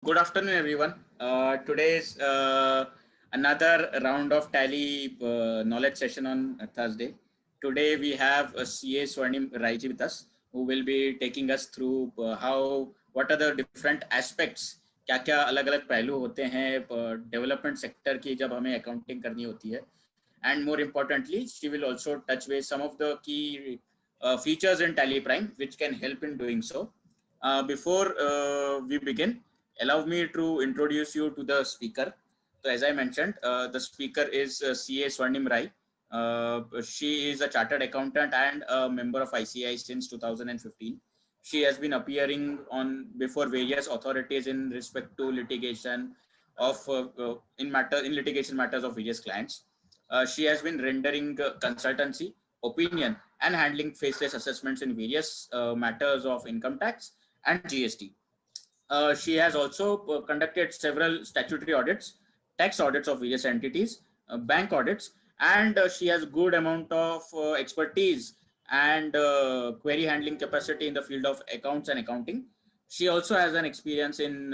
Good afternoon, everyone. Today's another round of Tally knowledge session on Thursday. Today we have CA Swarnim Raiji with us, who will be taking us through what are the different aspects, क्या क्या अलग अलग पहलू होते हैं development sector की जब हमें अकाउंटिंग करनी होती है. And more importantly, she will also touch base some of the key features in Tally Prime which can help in doing so. Before we begin, allow me to introduce you to the speaker. So as I mentioned, the speaker is CA Swarnim Rai. She is a chartered accountant and a member of ICAI since 2015. She has been appearing on before various authorities in respect to litigation of in litigation matters of various clients. She has been rendering consultancy, opinion, and handling faceless assessments in various matters of income tax and GST. She has also conducted several statutory audits, tax audits of various entities, bank audits, and she has good amount of expertise and query handling capacity in the field of accounts and accounting. She also has an experience in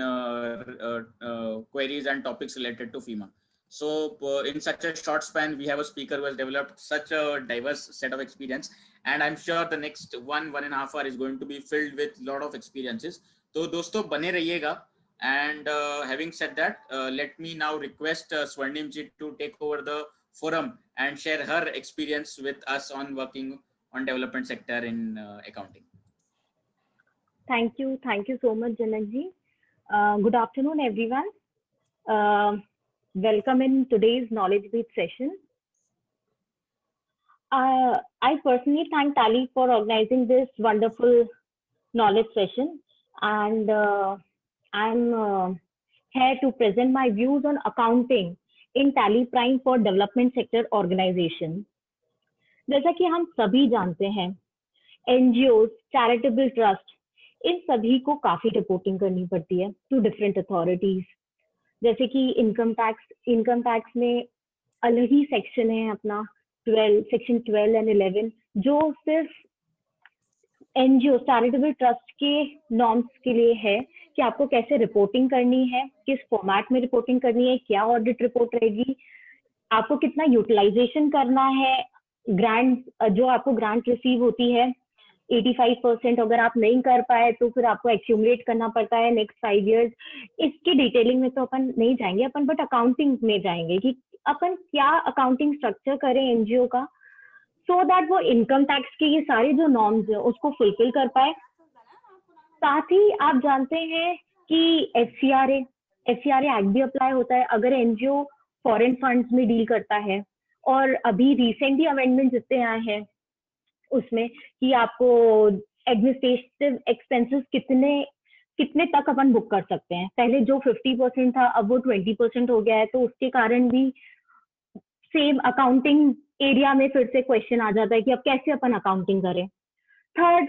queries and topics related to FEMA. So in such a short span, we have a speaker who has developed such a diverse set of experience, and I'm sure the next 1.5 hour is going to be filled with a lot of experiences. तो दोस्तों बने रहिएगा. And having said that, let me now request Swarnim ji to take over the forum and share her experience with us on working on development sector in accounting. Thank you so much, Janak ji. Good afternoon, everyone. Welcome in today's Knowledge Beat session. I personally thank Tally for organizing this wonderful knowledge session, and I'm here to present my views on accounting in Tally Prime for development sector organization. जैसा कि हम सभी जानते हैं, NGOs, charitable trust, इन सभी को काफी reporting करनी पड़ती है टू डिफरेंट अथॉरिटीज. जैसे कि इनकम टैक्स में अलग ही सेक्शन है अपना सेक्शन 12 एंड 11, जो सिर्फ एनजीओ चैरिटेबल ट्रस्ट के नॉर्म्स के लिए है कि आपको कैसे रिपोर्टिंग करनी है, किस फॉर्मेट में रिपोर्टिंग करनी है, क्या ऑडिट रिपोर्ट रहेगी, आपको कितना यूटिलाइजेशन करना है, ग्रांट जो आपको ग्रांट रिसीव होती है 85%, अगर आप नहीं कर पाए तो फिर आपको एक्यूमुलेट करना पड़ता है नेक्स्ट 5 years. इसकी डिटेलिंग में तो अपन नहीं जाएंगे अपन, बट अकाउंटिंग में जाएंगे कि अपन क्या अकाउंटिंग स्ट्रक्चर करें एनजीओ का, सो दैट वो इनकम टैक्स के ये सारे जो नॉर्म्स है उसको फुलफिल कर पाए. साथ ही आप जानते हैं कि एफसीआरए एक्ट भी अप्लाई होता है अगर एनजीओ फॉरेन फंड्स में डील करता है. और अभी रिसेंटली अमेंडमेंट जितने आए हैं उसमें कि आपको एडमिनिस्ट्रेटिव एक्सपेंसेस कितने तक अपन बुक कर सकते हैं. पहले जो 50% था अब वो 20% हो गया है, तो उसके कारण भी सेम अकाउंटिंग एरिया में फिर से क्वेश्चन आ जाता है कि अब कैसे अपन अकाउंटिंग करें. थर्ड,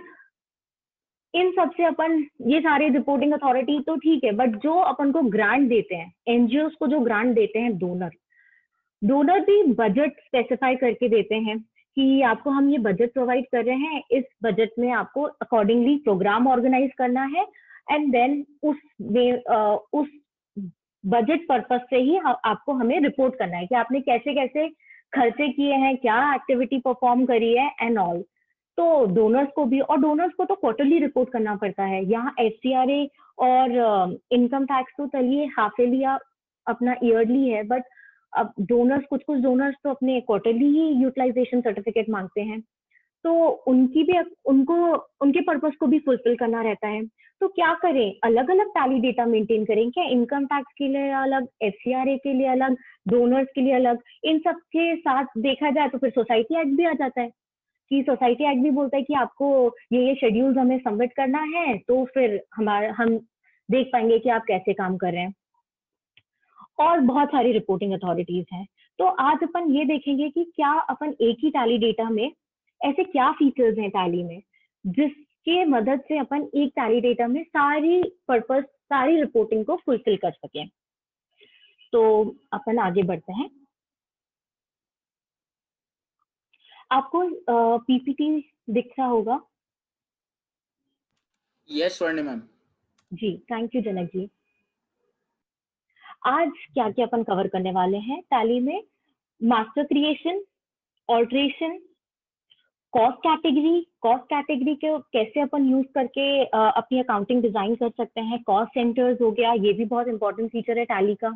इन सबसे अपन ये सारे रिपोर्टिंग अथॉरिटी तो ठीक है, बट जो अपन को ग्रांट देते हैं एनजीओ को, जो ग्रांट देते हैं डोनर भी बजट स्पेसिफाई करके देते हैं कि आपको हम ये बजट प्रोवाइड कर रहे हैं, इस बजट में आपको अकॉर्डिंगली प्रोग्राम ऑर्गेनाइज करना है, एंड देन उस बजट पर्पस से ही आपको हमें रिपोर्ट करना है कि आपने कैसे कैसे खर्चे किए हैं, क्या एक्टिविटी परफॉर्म करी है एंड ऑल. तो डोनर्स को तो क्वार्टरली रिपोर्ट करना पड़ता है. यहाँ एफसीआरए और इनकम टैक्स तो चलिए हाफ ईयरली या अपना ईयरली है, बट अब डोनर्स कुछ डोनर्स तो अपने क्वार्टरली ही यूटिलाइजेशन सर्टिफिकेट मांगते हैं, तो उनके पर्पस को भी फुलफिल करना रहता है. तो क्या करें, अलग अलग टैली डेटा मेंटेन करें क्या, इनकम टैक्स के लिए अलग, एफसीआरए के लिए अलग, डोनर्स के लिए अलग. इन सब के साथ देखा जाए तो फिर सोसाइटी एक्ट भी आ जाता है कि सोसाइटी एक्ट भी बोलता है कि आपको ये शेड्यूल्स हमें सबमिट करना है, तो फिर हम देख पाएंगे कि आप कैसे काम कर रहे हैं. और बहुत सारी रिपोर्टिंग अथॉरिटीज हैं. तो आज अपन ये देखेंगे कि क्या अपन एक ही टैली डेटा में ऐसे क्या फीचर्स हैं टैली में जिसके मदद से अपन एक टैली डेटा में सारी रिपोर्टिंग को फुलफिल कर सकें. तो अपन आगे बढ़ते हैं. आपको पीपीटी दिख रहा होगा? Yes Swarnima ji, thank you Janak ji. आज क्या क्या अपन कवर करने वाले हैं टैली में? Master creation, alteration, cost category को कैसे अपन यूज करके अपनी अकाउंटिंग डिजाइन कर सकते हैं, कॉस्ट सेंटर्स हो गया, ये भी बहुत इंपॉर्टेंट फीचर है टैली का।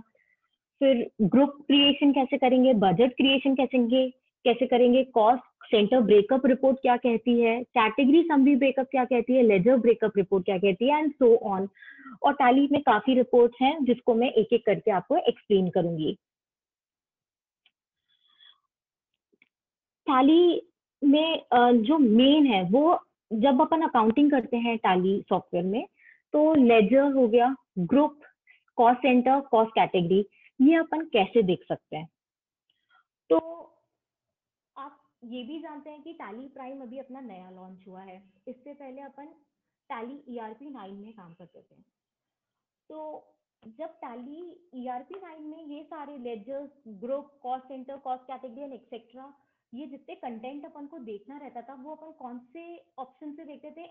फिर ग्रुप क्रिएशन कैसे करेंगे, बजट क्रिएशन कैसे करेंगे, कॉस्ट सेंटर ब्रेकअप रिपोर्ट क्या कहती है, कैटेगरी समरी ब्रेकअप क्या कहती है, लेजर ब्रेकअप रिपोर्ट क्या कहती है, एंड सो ऑन। और टैली में काफी रिपोर्ट्स हैं जिसको मैं एक एक करके आपको एक्सप्लेन करूंगी। टैली में जो मेन है वो, जब अपन अकाउंटिंग करते हैं टैली सॉफ्टवेयर में, तो लेजर हो गया, group, cost centre, cost category, ये अपन कैसे देख सकते हैं। तो आप ये भी जानते हैं कि टैली प्राइम अभी अपना नया लॉन्च हुआ है। इससे पहले अपन टैली ERP 9 में काम करते थे। तो जब टैली ERP 9 में ये सारे ledgers, group, cost centre, cost category and etcetera, ये जितने कंटेंट अपन को देखना रहता था वो अपन कौन से ऑप्शन से देखते थे?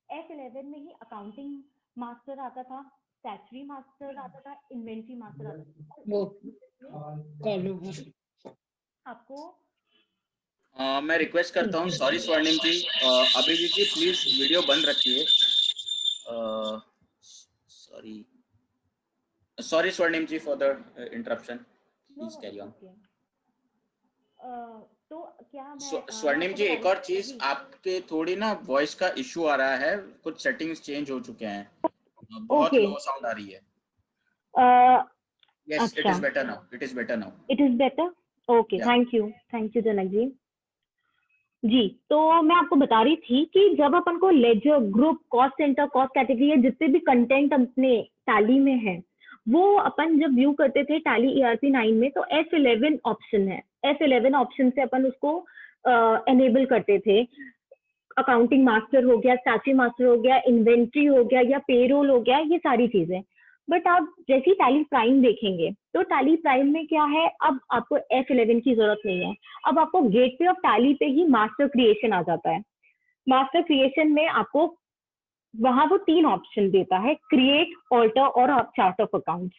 F11 में ही अकाउंटिंग मास्टर आता था, स्टैट्यूटरी मास्टर आता था, इन्वेंट्री मास्टर आता था। आपको मैं रिक्वेस्ट करता हूँ, sorry Swarnim ji, Abhijit ji please video बंद रखिए। Sorry Swarnim ji for the interruption, please carry on. तो क्या मैं स्वर्णिम जी, एक और चीज, आपके थोड़ी ना वॉइस का इशू आ रहा है, कुछ सेटिंग्स चेंज हो चुके हैं, बहुत लो साउंड आ रही है। Yes, it is better now, it is better. Okay, thank you Janak ji. जी, तो मैं आपको बता रही थी कि जब अपन को ledger, group, cost centre, cost category, जितने भी कंटेंट अपने टैली में है, वो अपन जब व्यू करते थे टैली ERP 9 में, तो F11 ऑप्शन है, F11 ऑप्शन से अपन उसको एनेबल करते थे। अकाउंटिंग मास्टर हो गया, स्टैट्यूटरी मास्टर हो गया, इन्वेंट्री हो गया या पेरोल हो गया, ये सारी चीजें। बट आप जैसे ही टैली प्राइम देखेंगे तो टैली प्राइम में क्या है, अब आपको F11 की जरूरत नहीं है। अब आपको गेटवे ऑफ टैली पे ही मास्टर क्रिएशन आ जाता है। मास्टर क्रिएशन में आपको वहां वो 3 ऑप्शन देता है, क्रिएट, ऑल्टर और चार्ट ऑफ अकाउंट्स,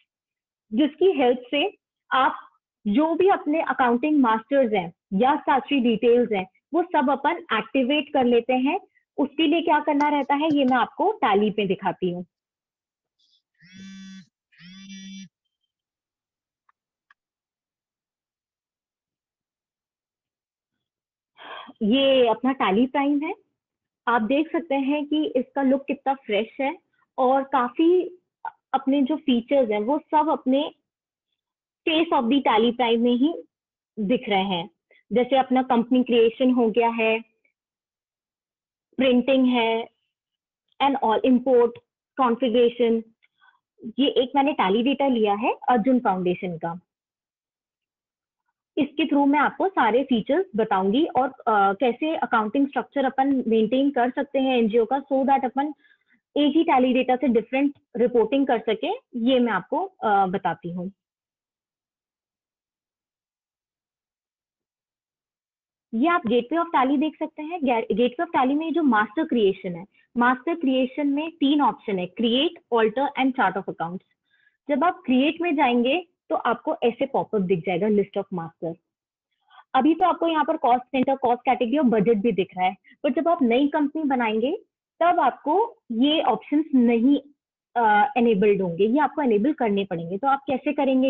जिसकी हेल्प से आप जो भी अपने अकाउंटिंग मास्टर्स हैं या स्टैट्यूटरी डिटेल्स हैं, वो सब अपन एक्टिवेट कर लेते हैं। उसके लिए क्या करना रहता है, ये मैं आपको टैली पे दिखाती हूँ। ये अपना टैली प्राइम है। आप देख सकते हैं कि इसका लुक कितना फ्रेश है और काफी अपने जो फीचर्स हैं वो सब अपने face of the tally prime में ही दिख रहे हैं। जैसे अपना कंपनी क्रिएशन हो गया है, प्रिंटिंग है एंड ऑल, इंपोर्ट, कॉन्फ़िगरेशन। ये एक मैंने टैली डेटा लिया है अर्जुन फाउंडेशन का। इसके थ्रू मैं आपको सारे फीचर्स बताऊंगी और कैसे अकाउंटिंग स्ट्रक्चर अपन मेंटेन कर सकते हैं एनजीओ का, सो दैट अपन एक ही टैली डेटा से डिफरेंट रिपोर्टिंग कर सके, ये मैं आपको बताती हूँ। ये आप गेटवे ऑफ टैली देख सकते हैं। गेटवे ऑफ टैली में जो मास्टर क्रिएशन है, मास्टर क्रिएशन में 3 ऑप्शन है, create, alter and chart of accounts. जब आप क्रिएट में जाएंगे तो आपको ऐसे पॉपअप दिख जाएगा, लिस्ट ऑफ मास्टर। अभी तो आपको यहाँ पर कॉस्ट सेंटर, कॉस्ट कैटेगरी और बजट भी दिख रहा है, पर जब आप नई कंपनी बनाएंगे तब आपको ये ऑप्शंस नहीं एनेबल्ड होंगे, ये आपको एनेबल करने पड़ेंगे। तो आप कैसे करेंगे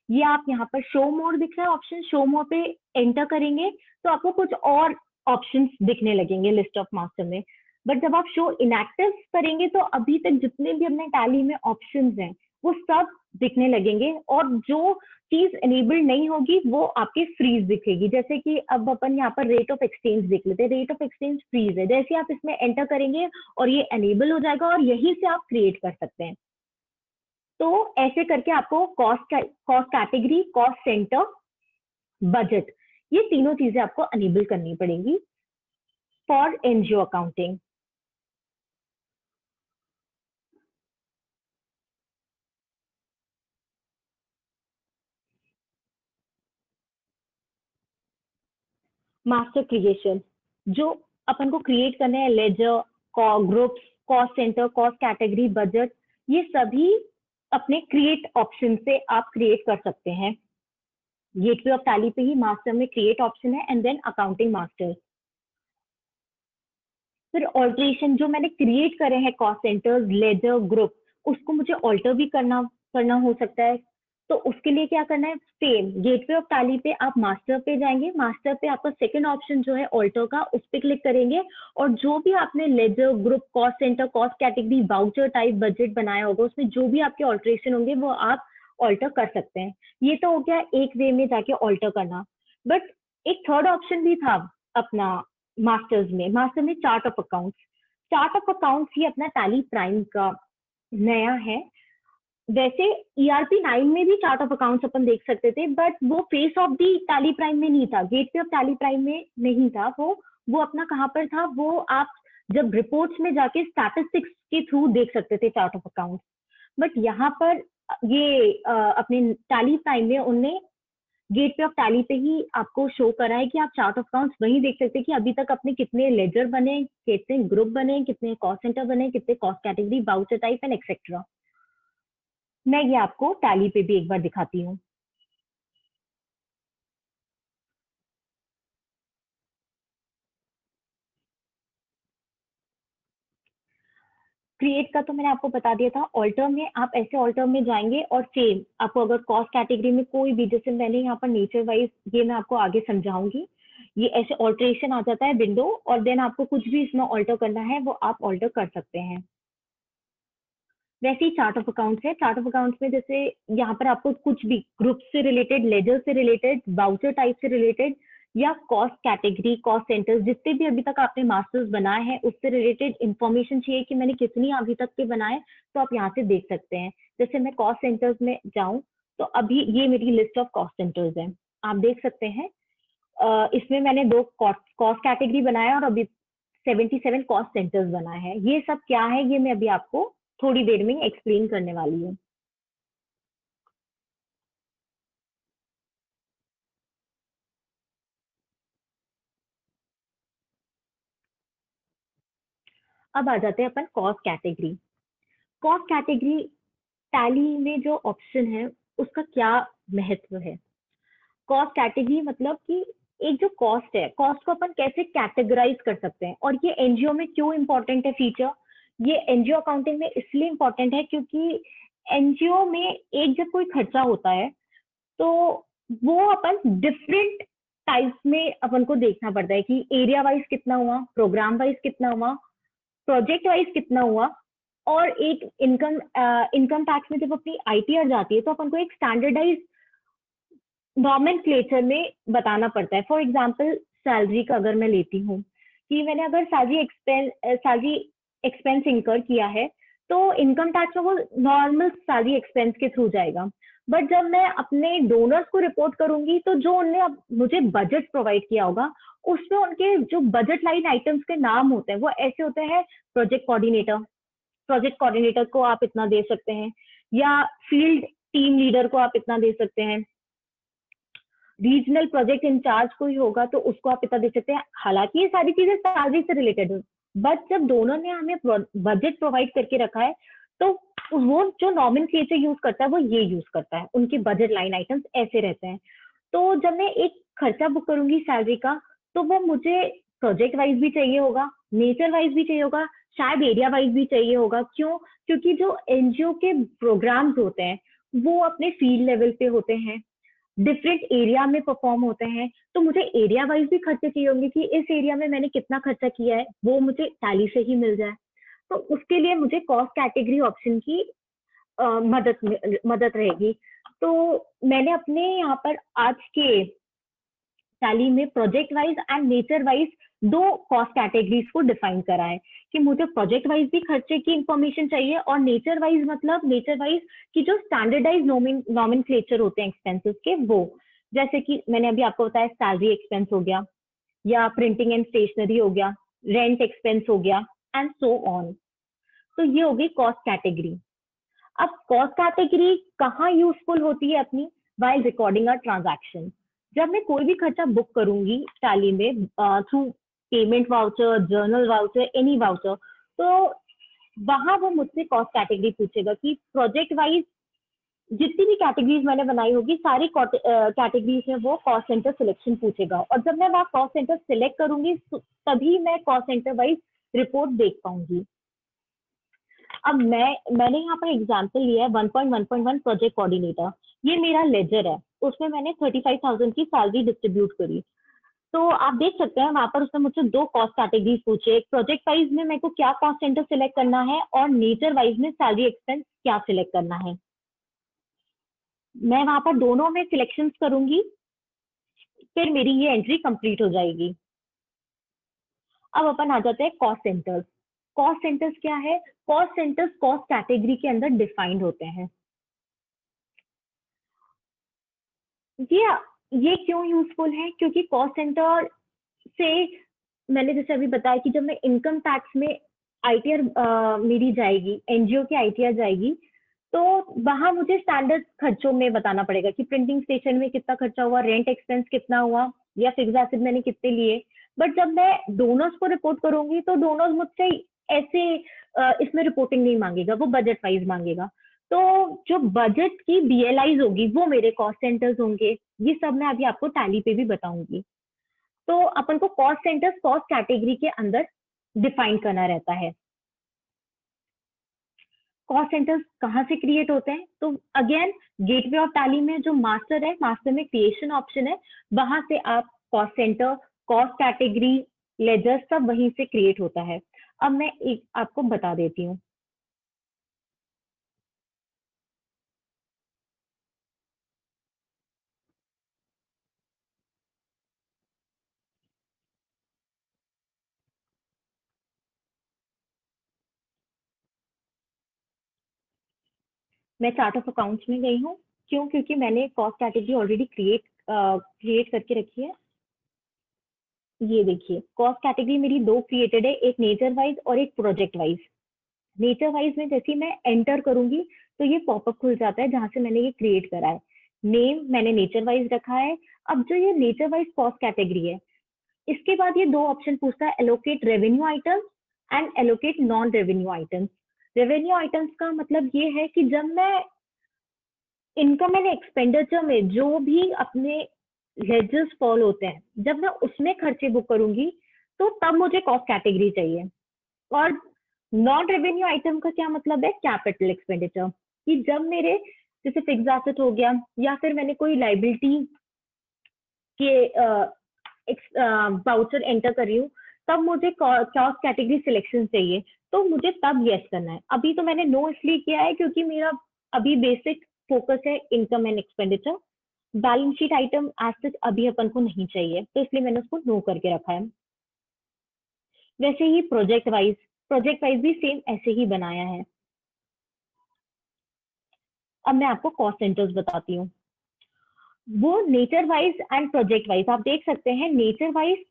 ये आप यहाँ पर शो मोर दिख रहा है ऑप्शन, शो मोर पे एंटर करेंगे तो आपको कुछ और ऑप्शंस दिखने लगेंगे लिस्ट ऑफ मास्टर में। बट जब आप शो इनएक्टिव करेंगे तो अभी तक जितने भी अपने टैली में ऑप्शंस हैं वो सब दिखने लगेंगे, और जो चीज एनेबल्ड नहीं होगी वो आपके फ्रीज दिखेगी। जैसे कि अब अपन यहाँ पर रेट ऑफ एक्सचेंज देख लेते हैं, रेट ऑफ एक्सचेंज फ्रीज है, जैसे आप इसमें एंटर करेंगे और ये एनेबल हो जाएगा और यहीं से आप क्रिएट कर सकते हैं। तो ऐसे करके आपको cost category, cost centre, budget, ये तीनों चीजें आपको अनेबल करनी पड़ेंगी for NGO accounting. Master creation जो अपन को क्रिएट करने हैं, ledger, groups, cost centre, cost category, budget, ये सभी अपने क्रिएट ऑप्शन से आप क्रिएट कर सकते हैं। गेटवे ऑफ टैली पे ही मास्टर में क्रिएट ऑप्शन है एंड देन अकाउंटिंग मास्टर। फिर ऑल्ट्रेशन जो मैंने क्रिएट करे हैं कॉस्ट सेंटर्स, लेजर, ग्रुप, उसको मुझे ऑल्टर भी करना हो सकता है। तो उसके लिए क्या करना है, सेम गेटवे ऑफ टैली पे आप मास्टर पे जाएंगे, मास्टर पे आपका सेकंड ऑप्शन जो है ऑल्टर का, उस पर क्लिक करेंगे और जो भी आपने ledger, group, cost centre, cost category, voucher type, budget बनाया होगा उसमें जो भी आपके ऑल्ट्रेशन होंगे वो आप ऑल्टर कर सकते हैं। ये तो हो गया एक वे में जाके ऑल्टर करना। बट एक थर्ड ऑप्शन भी था अपना मास्टर्स में chart of accounts. Chart of accounts ही अपना टैली प्राइम का नया है। वैसे ERP 9 में भी चार्ट ऑफ अकाउंट्स अपन देख सकते थे, बट वो face of the tally prime में नहीं था, गेटवे ऑफ टैली प्राइम में नहीं था। वो अपना कहाँ पर था, वो आप जब रिपोर्ट्स में जाके स्टैटिस्टिक्स के थ्रू देख सकते थे चार्ट ऑफ अकाउंट्स। बट यहाँ पर ये अपने टैली प्राइम में उनने गेटवे ऑफ टैली पे ही आपको शो करा है कि आप चार्ट ऑफ अकाउंट्स वही देख सकते हैं कि अभी तक अपने कितने लेजर बने, कितने ग्रुप बने, कितने कॉस्ट सेंटर बने, कितने cost category, voucher type and etcetera. मैं ये आपको टैली पे भी एक बार दिखाती हूँ। क्रिएट का तो मैंने आपको बता दिया था। ऑल्टर में आप ऐसे ऑल्टर में जाएंगे और सेम आपको अगर कॉस्ट कैटेगरी में कोई भी, जैसे मैंने यहाँ पर नेचर वाइज, ये मैं आपको आगे समझाऊंगी, ये ऐसे ऑल्ट्रेशन आ जाता है विंडो और देन आपको कुछ भी इसमें ऑल्टर करना है वो आप ऑल्टर कर सकते हैं। वैसे ही चार्ट ऑफ अकाउंट्स है। चार्ट ऑफ अकाउंट्स में जैसे यहाँ पर आपको कुछ भी ग्रुप से रिलेटेड, लेजर से रिलेटेड, वाउचर टाइप से रिलेटेड या कॉस्ट कैटेगरी, कॉस्ट सेंटर्स, जितने भी अभी तक आपने मास्टर्स बनाए हैं उससे रिलेटेड इंफॉर्मेशन चाहिए कि मैंने कितनी अभी तक के बनाए, तो आप यहाँ से देख सकते हैं। जैसे मैं कॉस्ट सेंटर्स में जाऊं तो अभी ये मेरी लिस्ट ऑफ कॉस्ट सेंटर्स है, आप देख सकते हैं। इसमें मैंने 2 कॉस्ट कैटेगरी बनाया और अभी 77 कॉस्ट सेंटर्स बनाए हैं। ये सब क्या है ये मैं अभी आपको थोड़ी देर में एक्सप्लेन करने वाली हूँ। अब आ जाते हैं अपन cost category. Cost category Tally में जो ऑप्शन है उसका क्या महत्व है। कॉस्ट कैटेगरी मतलब कि एक जो कॉस्ट है, कॉस्ट को अपन कैसे कैटेगराइज कर सकते हैं। और ये एनजीओ में क्यों इंपॉर्टेंट है फीचर, ये एनजीओ अकाउंटिंग में इसलिए इंपॉर्टेंट है क्योंकि एनजीओ में एक जब कोई खर्चा होता है तो वो अपन डिफरेंट टाइप्स में अपन को देखना पड़ता है कि एरिया वाइज कितना हुआ, प्रोग्राम वाइज कितना हुआ, प्रोजेक्ट वाइज कितना हुआ। और एक इनकम टैक्स में जब अपनी ITR जाती है तो अपन को एक स्टैंडर्डाइज नॉमेनक्लेचर में बताना पड़ता है। फॉर एग्जांपल सैलरी का अगर मैं लेती हूँ कि मैंने अगर सैलरी एक्सपेंस इंकर किया है तो इनकम टैक्स में वो नॉर्मल सैलरी एक्सपेंस के थ्रू जाएगा। बट जब मैं अपने डोनर्स को रिपोर्ट करूंगी तो जो उनने मुझे बजट प्रोवाइड किया होगा उसमें उनके जो बजट लाइन आइटम्स के नाम होते हैं वो ऐसे होते हैं, प्रोजेक्ट कोऑर्डिनेटर को आप इतना दे सकते हैं, या फील्ड टीम लीडर को आप इतना दे सकते हैं, रीजनल प्रोजेक्ट इंचार्ज कोई होगा तो उसको आप इतना दे सकते हैं। हालांकि ये सारी चीजें सैलरी से रिलेटेड है, बट जब दोनों ने हमें बजट प्रोवाइड करके रखा है तो वो जो नॉमेनक्लेचर यूज करता है वो ये यूज करता है, उनके बजट लाइन आइटम्स ऐसे रहते हैं। तो जब मैं एक खर्चा बुक करूंगी सैलरी का तो वो मुझे प्रोजेक्ट वाइज भी चाहिए होगा, नेचर वाइज भी चाहिए होगा, शायद एरिया वाइज भी चाहिए होगा। क्यों? क्योंकि जो एनजीओ के प्रोग्राम्स होते हैं वो अपने फील्ड लेवल पे होते हैं, डिफरेंट एरिया में परफॉर्म होते हैं, तो मुझे एरिया वाइज भी खर्चे चाहिए होंगे कि इस एरिया में मैंने कितना खर्चा किया है वो मुझे टैली से ही मिल जाए। तो उसके लिए मुझे कॉस्ट कैटेगरी ऑप्शन की मदद रहेगी। तो मैंने अपने यहाँ पर आज के टैली में project wise and nature wise 2 cost categories को डिफाइन करा है कि मुझे प्रोजेक्ट वाइज भी खर्चे की इंफॉर्मेशन चाहिए और नेचर वाइज मतलब नेचर वाइज की जो स्टैंडर्डाइज नॉमेनक्लेचर होते हैं एक्सपेंसेस के, वो जैसे कि मैंने अभी आपको बताया सैलरी एक्सपेंस हो गया या प्रिंटिंग एंड स्टेशनरी हो गया, रेंट एक्सपेंस हो गया एंड सो ऑन। तो ये हो गई कॉस्ट कैटेगरी। अब कॉस्ट कैटेगरी कहाँ यूजफुल होती है अपनी, वाइल रिकॉर्डिंग अ ट्रांजैक्शन। जब मैं कोई भी खर्चा बुक करूंगी टैली में through payment voucher, journal voucher, any voucher, तो वहां वो मुझसे कॉस्ट कैटेगरी पूछेगा कि प्रोजेक्ट वाइज जितनी भी कैटेगरीज मैंने बनाई होगी सारी कैटेगरीज में वो कॉस्ट सेंटर सिलेक्शन पूछेगा, और जब मैं वहाँ कॉस्ट सेंटर सिलेक्ट करूंगी तभी मैं कॉस्ट सेंटर वाइज रिपोर्ट देख पाऊंगी। अब मैंने यहाँ पर एग्जांपल लिया है 1.1.1 प्रोजेक्ट कोऑर्डिनेटर। ये मेरा लेजर है, उसमें मैंने 35,000 की सैलरी डिस्ट्रीब्यूट करी। तो आप देख सकते हैं वहां पर उसने मुझसे 2 कॉस्ट कैटेगरीज पूछे, एक प्रोजेक्ट वाइज में मेरे को क्या कॉस्ट सेंटर सिलेक्ट करना है और नेचर वाइज में सैलरी एक्सपेंस क्या सिलेक्ट करना है। मैं वहां पर दोनों में सिलेक्शंस करूंगी, फिर मेरी ये एंट्री कंप्लीट हो जाएगी। अब अपन आ जाते हैं कॉस्ट सेंटर्स। कॉस्ट सेंटर्स क्या है? कॉस्ट सेंटर्स कॉस्ट कैटेगरी के अंदर डिफाइंड होते हैं। ये क्यों यूजफुल है? क्योंकि कॉस्ट सेंटर से मैंने जैसे अभी बताया कि जब मैं इनकम टैक्स में आईटीआर मेरी जाएगी, एनजीओ की आईटीआर जाएगी, तो वहां मुझे स्टैंडर्ड खर्चों में बताना पड़ेगा कि प्रिंटिंग स्टेशन में कितना खर्चा हुआ, रेंट एक्सपेंस कितना हुआ, या फिक्स एसेट मैंने कितने लिए। बट जब मैं डोनर्स को रिपोर्ट करूंगी तो डोनर्स मुझसे ऐसे इसमें रिपोर्टिंग नहीं मांगेगा, वो बजट वाइज मांगेगा। तो जो बजट की बीएलआईज होगी वो मेरे कॉस्ट सेंटर्स होंगे। ये सब मैं अभी आपको टैली पे भी बताऊंगी। तो अपन को कॉस्ट सेंटर्स कॉस्ट कैटेगरी के अंदर डिफाइन करना रहता है। कॉस्ट सेंटर्स कहाँ से क्रिएट होते हैं? तो अगेन गेटवे ऑफ टैली में जो मास्टर है, मास्टर में क्रिएशन ऑप्शन है, वहां से आप cost centre, cost category, ledger सब वहीं से क्रिएट होता है। अब मैं एक आपको बता देती हूँ। मैं चार्ट ऑफ अकाउंट्स में गई हूँ। क्यों? क्योंकि मैंने कॉस्ट कैटेगरी ऑलरेडी क्रिएट करके रखी है। ये देखिए, कॉस्ट कैटेगरी मेरी 2 क्रिएटेड है, एक नेचर वाइज और एक प्रोजेक्ट वाइज। नेचर वाइज में जैसे ही मैं एंटर करूंगी तो ये पॉपअप खुल जाता है जहां से मैंने ये क्रिएट करा है। नेम मैंने नेचर वाइज रखा है। अब जो ये नेचर वाइज कॉस्ट कैटेगरी है, इसके बाद ये 2 ऑप्शन पूछता है, allocate revenue items and allocate non revenue items. Revenue items का मतलब ये है कि जब मैं इनकम एंड एक्सपेंडिचर में जो भी अपने लेजर्स फॉल होते हैं, जब मैं उसमें खर्चे बुक करूंगी तो तब मुझे कॉस्ट कैटेगरी चाहिए। और नॉन रेवेन्यू आइटम का क्या मतलब है? कैपिटल एक्सपेंडिचर, कि जब मेरे जैसे फिक्स एसेट हो गया या फिर मैंने कोई लाइबिलिटी के वाउचर एंटर कर रही हूँ, तब मुझे कॉस्ट कैटेगरी सिलेक्शन चाहिए, तो मुझे तब यस करना है। अभी तो मैंने नो इसलिए किया है क्योंकि मेरा अभी बेसिक फोकस है income and expenditure. Balance sheet item as such अभी अपन को नहीं चाहिए, तो इसलिए मैंने उसको नो करके रखा है। वैसे ही प्रोजेक्ट वाइज भी सेम ऐसे ही बनाया है। अब मैं आपको कॉस्ट सेंटर्स बताती हूँ। वो nature wise and project wise, आप देख सकते हैं nature wise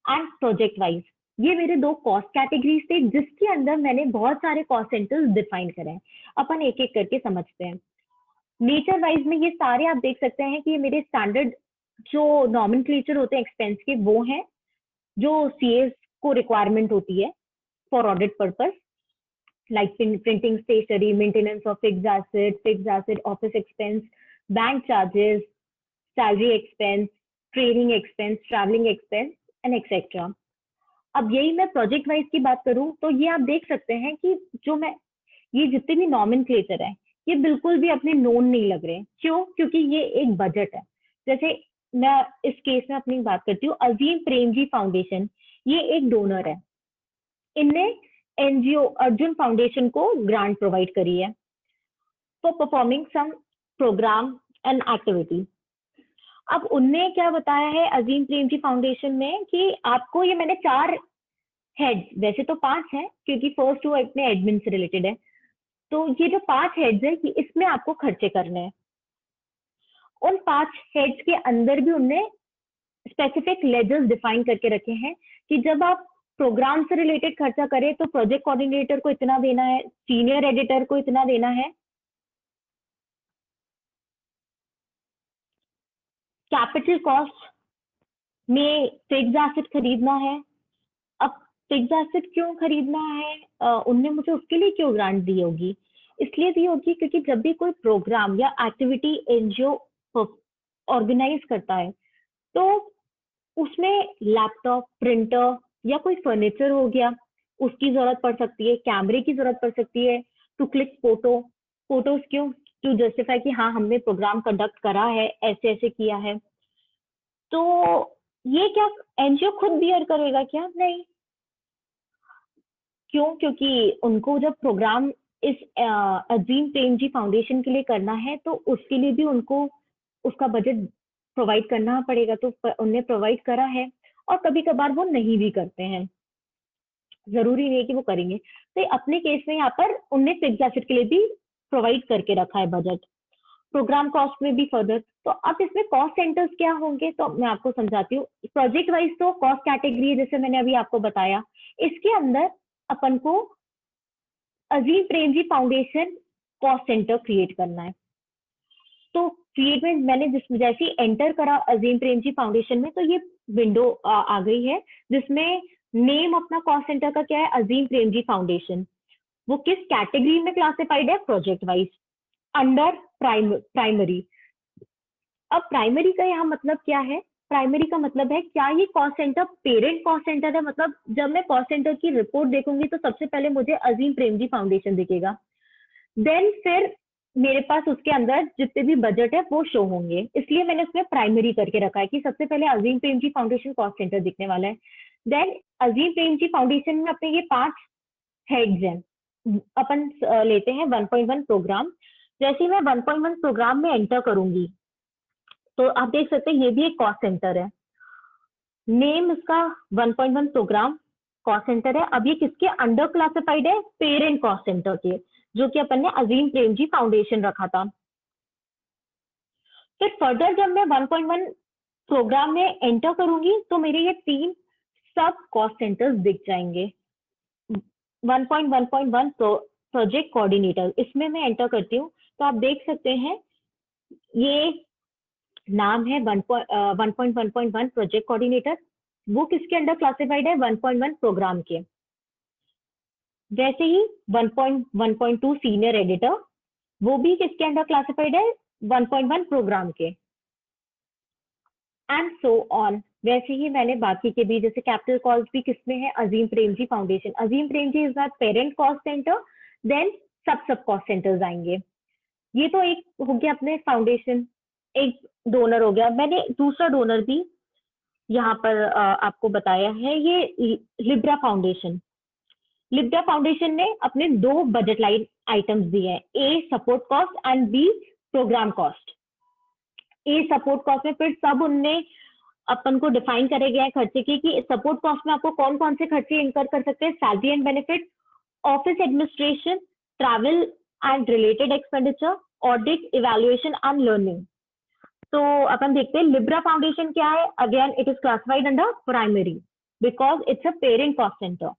and project wise, ये मेरे 2 कॉस्ट कैटेगरीज थे जिसके अंदर मैंने बहुत सारे कॉस्ट सेंटर्स डिफाइन करे हैं। अपन एक एक करके समझते हैं। नेचर वाइज में ये सारे आप देख सकते हैं कि ये मेरे स्टैंडर्ड जो नॉमेनक्लेचर होते हैं एक्सपेंस के, वो हैं जो सीएस को रिक्वायरमेंट होती है for audit purpose, like printing stationery, maintenance of fixed asset, office expense, bank charges, salary expense, training expense, traveling expense, and etc. अब यही मैं प्रोजेक्ट वाइज की बात करूं तो ये आप देख सकते हैं कि जो मैं ये जितने भी नॉमेनक्लेचर है ये बिल्कुल भी अपने नोन नहीं लग रहे। क्यों? क्योंकि ये एक बजट है। जैसे मैं इस केस में अपनी बात करती हूँ, अजीम प्रेमजी फाउंडेशन, ये एक डोनर है। इनने एनजीओ अर्जुन फाउंडेशन को ग्रांट प्रोवाइड करी है for performing some programme and activity. अब उनने क्या बताया है अजीम प्रेमजी फाउंडेशन में कि आपको, ये मैंने 4 हेड्स, वैसे तो 5 है क्योंकि फर्स्ट 2 अपने एडमिन से रिलेटेड है, तो ये जो 5 हेड्स है कि इसमें आपको खर्चे करने हैं। उन 5 हेड्स के अंदर भी उनने स्पेसिफिक लेजर्स डिफाइन करके रखे हैं कि जब आप प्रोग्राम से रिलेटेड खर्चा करें तो प्रोजेक्ट कोऑर्डिनेटर को इतना देना है, सीनियर एडिटर को इतना देना है, कैपिटल कॉस्ट में फिक्स एसेट खरीदना है। अब फिक्स एसेट क्यों खरीदना है? उनने मुझे उसके लिए क्यों ग्रांट दी होगी? इसलिए भी होगी क्योंकि जब भी कोई प्रोग्राम या एक्टिविटी एनजीओ ऑर्गेनाइज करता है तो उसमें लैपटॉप, प्रिंटर या कोई फर्नीचर हो गया, उसकी जरूरत पड़ सकती है, कैमरे की जरूरत पड़ सकती है टू क्लिक फोटोज क्यों, टू जस्टिफाई कि हाँ हमने प्रोग्राम कंडक्ट करा है, ऐसे ऐसे किया है। तो ये क्या एनजीओ खुद बियर करेगा क्या? नहीं। क्यों? क्योंकि उनको जब प्रोग्राम इस अजीम प्रेमजी फाउंडेशन के लिए करना है तो उसके लिए भी उनको उसका बजट प्रोवाइड करना पड़ेगा, तो उन्हें प्रोवाइड करा है। और कभी कभार वो नहीं भी करते हैं, जरूरी नहीं है कि वो करेंगे। तो अपने केस में यहाँ पर उनने फिक्स्ड एसेट के लिए भी प्रोवाइड करके रखा है बजट। प्रोग्राम कॉस्ट में भी फर्दर, तो अब इसमें कॉस्ट सेंटर्स क्या होंगे तो मैं आपको समझाती हूँ। प्रोजेक्ट वाइज तो कॉस्ट कैटेगरी है, जैसे मैंने अभी आपको बताया। इसके अंदर अपन को Azim Premji foundation cost centre create करना है। तो क्रिएट में मैंने जैसे ही एंटर करा अजीम प्रेमजी फाउंडेशन में, तो ये विंडो आ गई है जिसमें नेम अपना कॉस्ट सेंटर का क्या है, अजीम प्रेमजी फाउंडेशन। वो किस कैटेगरी में क्लासिफाइड है, प्रोजेक्ट वाइज, अंडर प्राइमरी। अब प्राइमरी का यहाँ मतलब क्या है? प्राइमरी का मतलब है क्या ये cost centre parent cost centre है, मतलब जब मैं कॉस्ट सेंटर की रिपोर्ट देखूंगी तो सबसे पहले मुझे अजीम प्रेमजी फाउंडेशन दिखेगा, देन फिर मेरे पास उसके अंदर जितने भी बजट है वो शो होंगे। इसलिए मैंने उसमें प्राइमरी करके रखा है कि सबसे पहले अजीम प्रेमजी फाउंडेशन कॉस्ट सेंटर दिखने वाला है। देन अजीम प्रेमजी फाउंडेशन में अपने ये 5 हेड्स हैं। अपन लेते हैं 1.1 प्रोग्राम। जैसे ही मैं 1.1 प्रोग्राम में एंटर करूंगी तो आप देख सकते हैं ये भी एक कॉस्ट सेंटर है। नेम इसका 1.1 प्रोग्राम कॉस्ट सेंटर है। अब ये किसके अंडर क्लासिफाइड है? पेरेंट कॉस्ट सेंटर के, जो कि अपन ने अजीम प्रेमजी फाउंडेशन रखा था। फिर फर्दर जब मैं 1.1 प्रोग्राम में एंटर करूंगी तो मेरे ये 3 सब कॉस्ट सेंटर्स दिख जाएंगे। 1.1.1 प्रोजेक्ट कोऑर्डिनेटर, इसमें मैं एंटर करती हूँ तो आप देख सकते हैं ये नाम है 1.1.1 प्रोजेक्ट कोऑर्डिनेटर। वो किसके अंडर क्लासिफाइड है? 1.1 प्रोग्राम के। वैसे ही 1.1.2 सीनियर एडिटर, वो भी किसके अंडर क्लासिफाइड है? 1.1 प्रोग्राम के, एंड सो ऑन। वैसे ही मैंने बाकी के भी, जैसे कैपिटल कॉस्ट भी किसमें है? Azim Premji foundation. Azim Premji is not parent cost centre, then sub cost centres आएंगे। ये तो एक हो गया अपने फाउंडेशन, एक डोनर हो गया। मैंने दूसरा डोनर भी यहाँ पर आपको बताया है, ये लिब्रा फाउंडेशन। लिब्रा फाउंडेशन ने अपने 2 बजट लाइन आइटम्स दिए हैं, A support cost and B programme cost. A support cost में फिर सब उनने अपन को डिफाइन करे गया है खर्चे की, कि सपोर्ट कॉस्ट में आपको कौन कौन से खर्चे इंकर कर सकते हैं? Salary and benefit, office administration, travel and related expenditure, audit, evaluation and learning. तो अपन देखते हैं लिब्रा फाउंडेशन क्या है। Again it is classified under primary because it's a parent cost centre.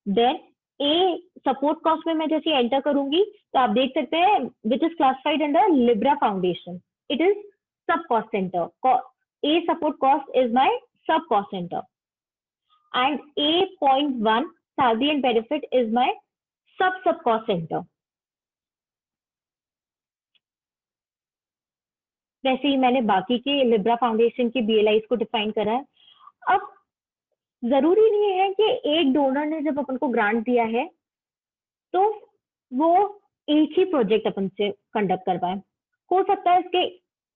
Then A support cost में मैं जैसे enter करूंगी तो आप देख सकते हैं which is classified under Libra foundation, it is sub cost centre. A support cost is my sub cost centre and A.1 salary and benefit is my sub cost centre. वैसे ही मैंने बाकी के लिब्रा फाउंडेशन के BLIs को define करा है। अब जरूरी नहीं है कि एक डोनर ने जब अपन को ग्रांट दिया है तो वो एक ही प्रोजेक्ट अपन से कंडक्ट कर पाए। हो सकता है इसके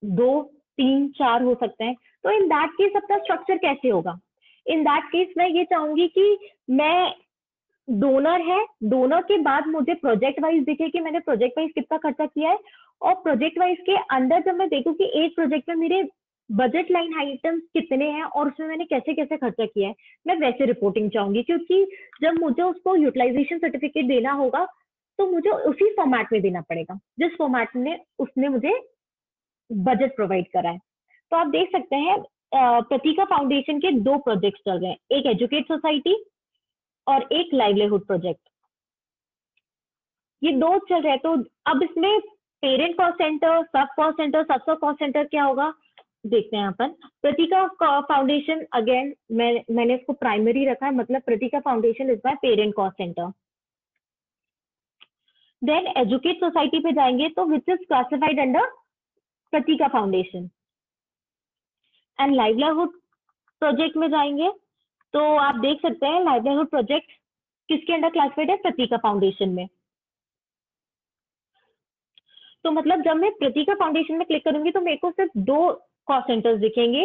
2, 3, 4 हो सकते हैं। तो इन दैट केस अपना स्ट्रक्चर कैसे होगा? इन दैट केस मैं ये चाहूंगी कि मैं डोनर है, डोनर के बाद मुझे प्रोजेक्ट वाइज दिखे कि मैंने प्रोजेक्ट वाइज कितना खर्चा किया है, और प्रोजेक्ट वाइज के अंदर जब मैं देखूं कि एक प्रोजेक्ट में मेरे बजट लाइन आइटम्स कितने हैं और उसमें मैंने कैसे कैसे खर्चा किया है, मैं वैसे रिपोर्टिंग चाहूंगी। क्योंकि जब मुझे उसको यूटिलाइजेशन सर्टिफिकेट देना होगा तो मुझे उसी फॉर्मेट में देना पड़ेगा जिस फॉर्मेट में उसने मुझे बजट प्रोवाइड करा है। तो आप देख सकते हैं प्रतीका फाउंडेशन के 2 प्रोजेक्ट चल रहे हैं, एक एजुकेट सोसाइटी और एक लाइवलीहुड प्रोजेक्ट। ये 2 चल रहे हैं। तो अब इसमें पेरेंट कॉस्ट सेंटर, सब कॉस्ट सेंटर क्या होगा देखते हैं अपन। प्रतीका फाउंडेशन, अगेन मैंने इसको प्राइमरी रखा है, मतलब Pratika foundation is my parent cost centre. Then educate society पे जाएंगे तो which is classified under Pratika foundation. And livelihood project में जाएंगे तो आप देख सकते हैं लाइवलीहुड प्रोजेक्ट किसके अंडर क्लासिफाइड है, प्रतीका फाउंडेशन में। तो मतलब जब मैं प्रतीका फाउंडेशन में क्लिक करूंगी तो मेरे को सिर्फ 2 कॉस्ट सेंटर्स दिखेंगे,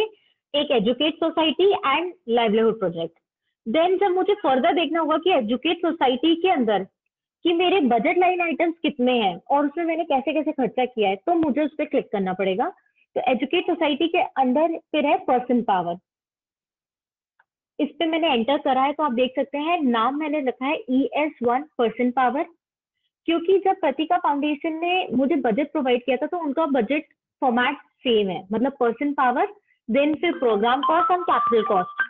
एक educate society and livelihood project. Then जब मुझे फर्दर देखना होगा कि एजुकेट सोसाइटी के अंदर कि मेरे बजट लाइन आइटम्स कितने हैं और उसमें मैंने कैसे कैसे खर्चा किया है, तो मुझे उस पर क्लिक करना पड़ेगा। तो एजुकेट सोसाइटी के अंदर फिर है पर्सन पावर, इस पे मैंने एंटर करा है तो आप देख सकते हैं नाम मैंने रखा है ES1 पर्सन पावर, क्योंकि जब प्रतीका फाउंडेशन ने मुझे बजट प्रोवाइड किया था तो उनका बजट फॉर्मेट सेम है, मतलब पर्सन पावर देन फिर programme cost and capital cost.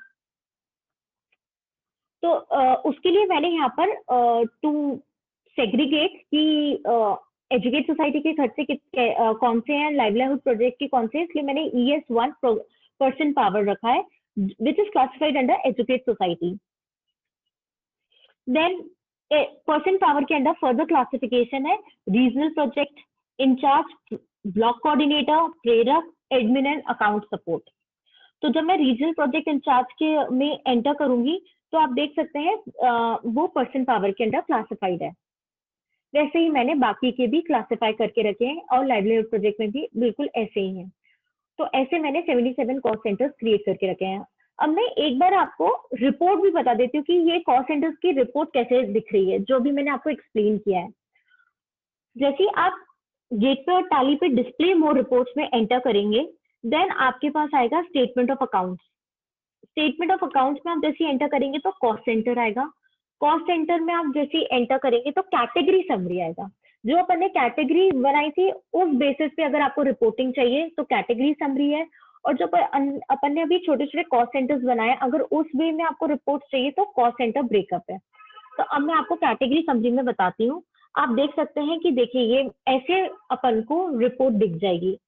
तो उसके लिए मैंने यहाँ पर टू सेग्रीगेट कि एजुकेट सोसाइटी के खर्चे कौन से हैं, लाइवलीहुड प्रोजेक्ट के कौन से हैं, इसलिए मैंने ES1 पर्सन पावर रखा है which is classified under educate society. Then person power के अंदर फर्दर क्लासिफिकेशन है regional project incharge, block coordinator, प्रेरक, एडमिन एंड अकाउंट सपोर्ट। तो जब मैं रीजनल प्रोजेक्ट इंचार्ज के में एंटर करूंगी तो आप देख सकते हैं वो पर्सन पावर के अंडर क्लासिफाइड है। वैसे ही मैंने बाकी के भी क्लासिफाई करके रखे हैं और लाइवलीहुड प्रोजेक्ट में भी बिल्कुल ऐसे ही हैं। तो ऐसे मैंने 77 कॉस्ट सेंटर्स क्रिएट करके रखे हैं। अब मैं एक बार आपको रिपोर्ट भी बता देती हूँ कि ये कॉस्ट सेंटर्स की रिपोर्ट कैसे दिख रही है, जो भी मैंने आपको एक्सप्लेन किया है। जैसे आप गेट पे और टैली पे डिस्प्ले मोर रिपोर्ट्स में एंटर करेंगे, देन आपके पास आएगा statement of accounts. Statement of accounts में आप जैसे एंटर करेंगे तो कॉस्ट सेंटर आएगा। कॉस्ट सेंटर में आप जैसे एंटर करेंगे तो कैटेगरी समरी आएगा। जो अपन ने कैटेगरी बनाई थी उस बेसिस पे अगर आपको रिपोर्टिंग चाहिए तो कैटेगरी समरी है, और जो अपन ने अभी छोटे छोटे कॉस्ट सेंटर्स बनाए अगर उस वे में आपको रिपोर्ट चाहिए तो कॉस्ट सेंटर ब्रेकअप है। तो अब मैं आपको कैटेगरी समरी में बताती हूँ। आप देख सकते हैं कि देखिए ये ऐसे अपन को रिपोर्ट दिख जाएगी।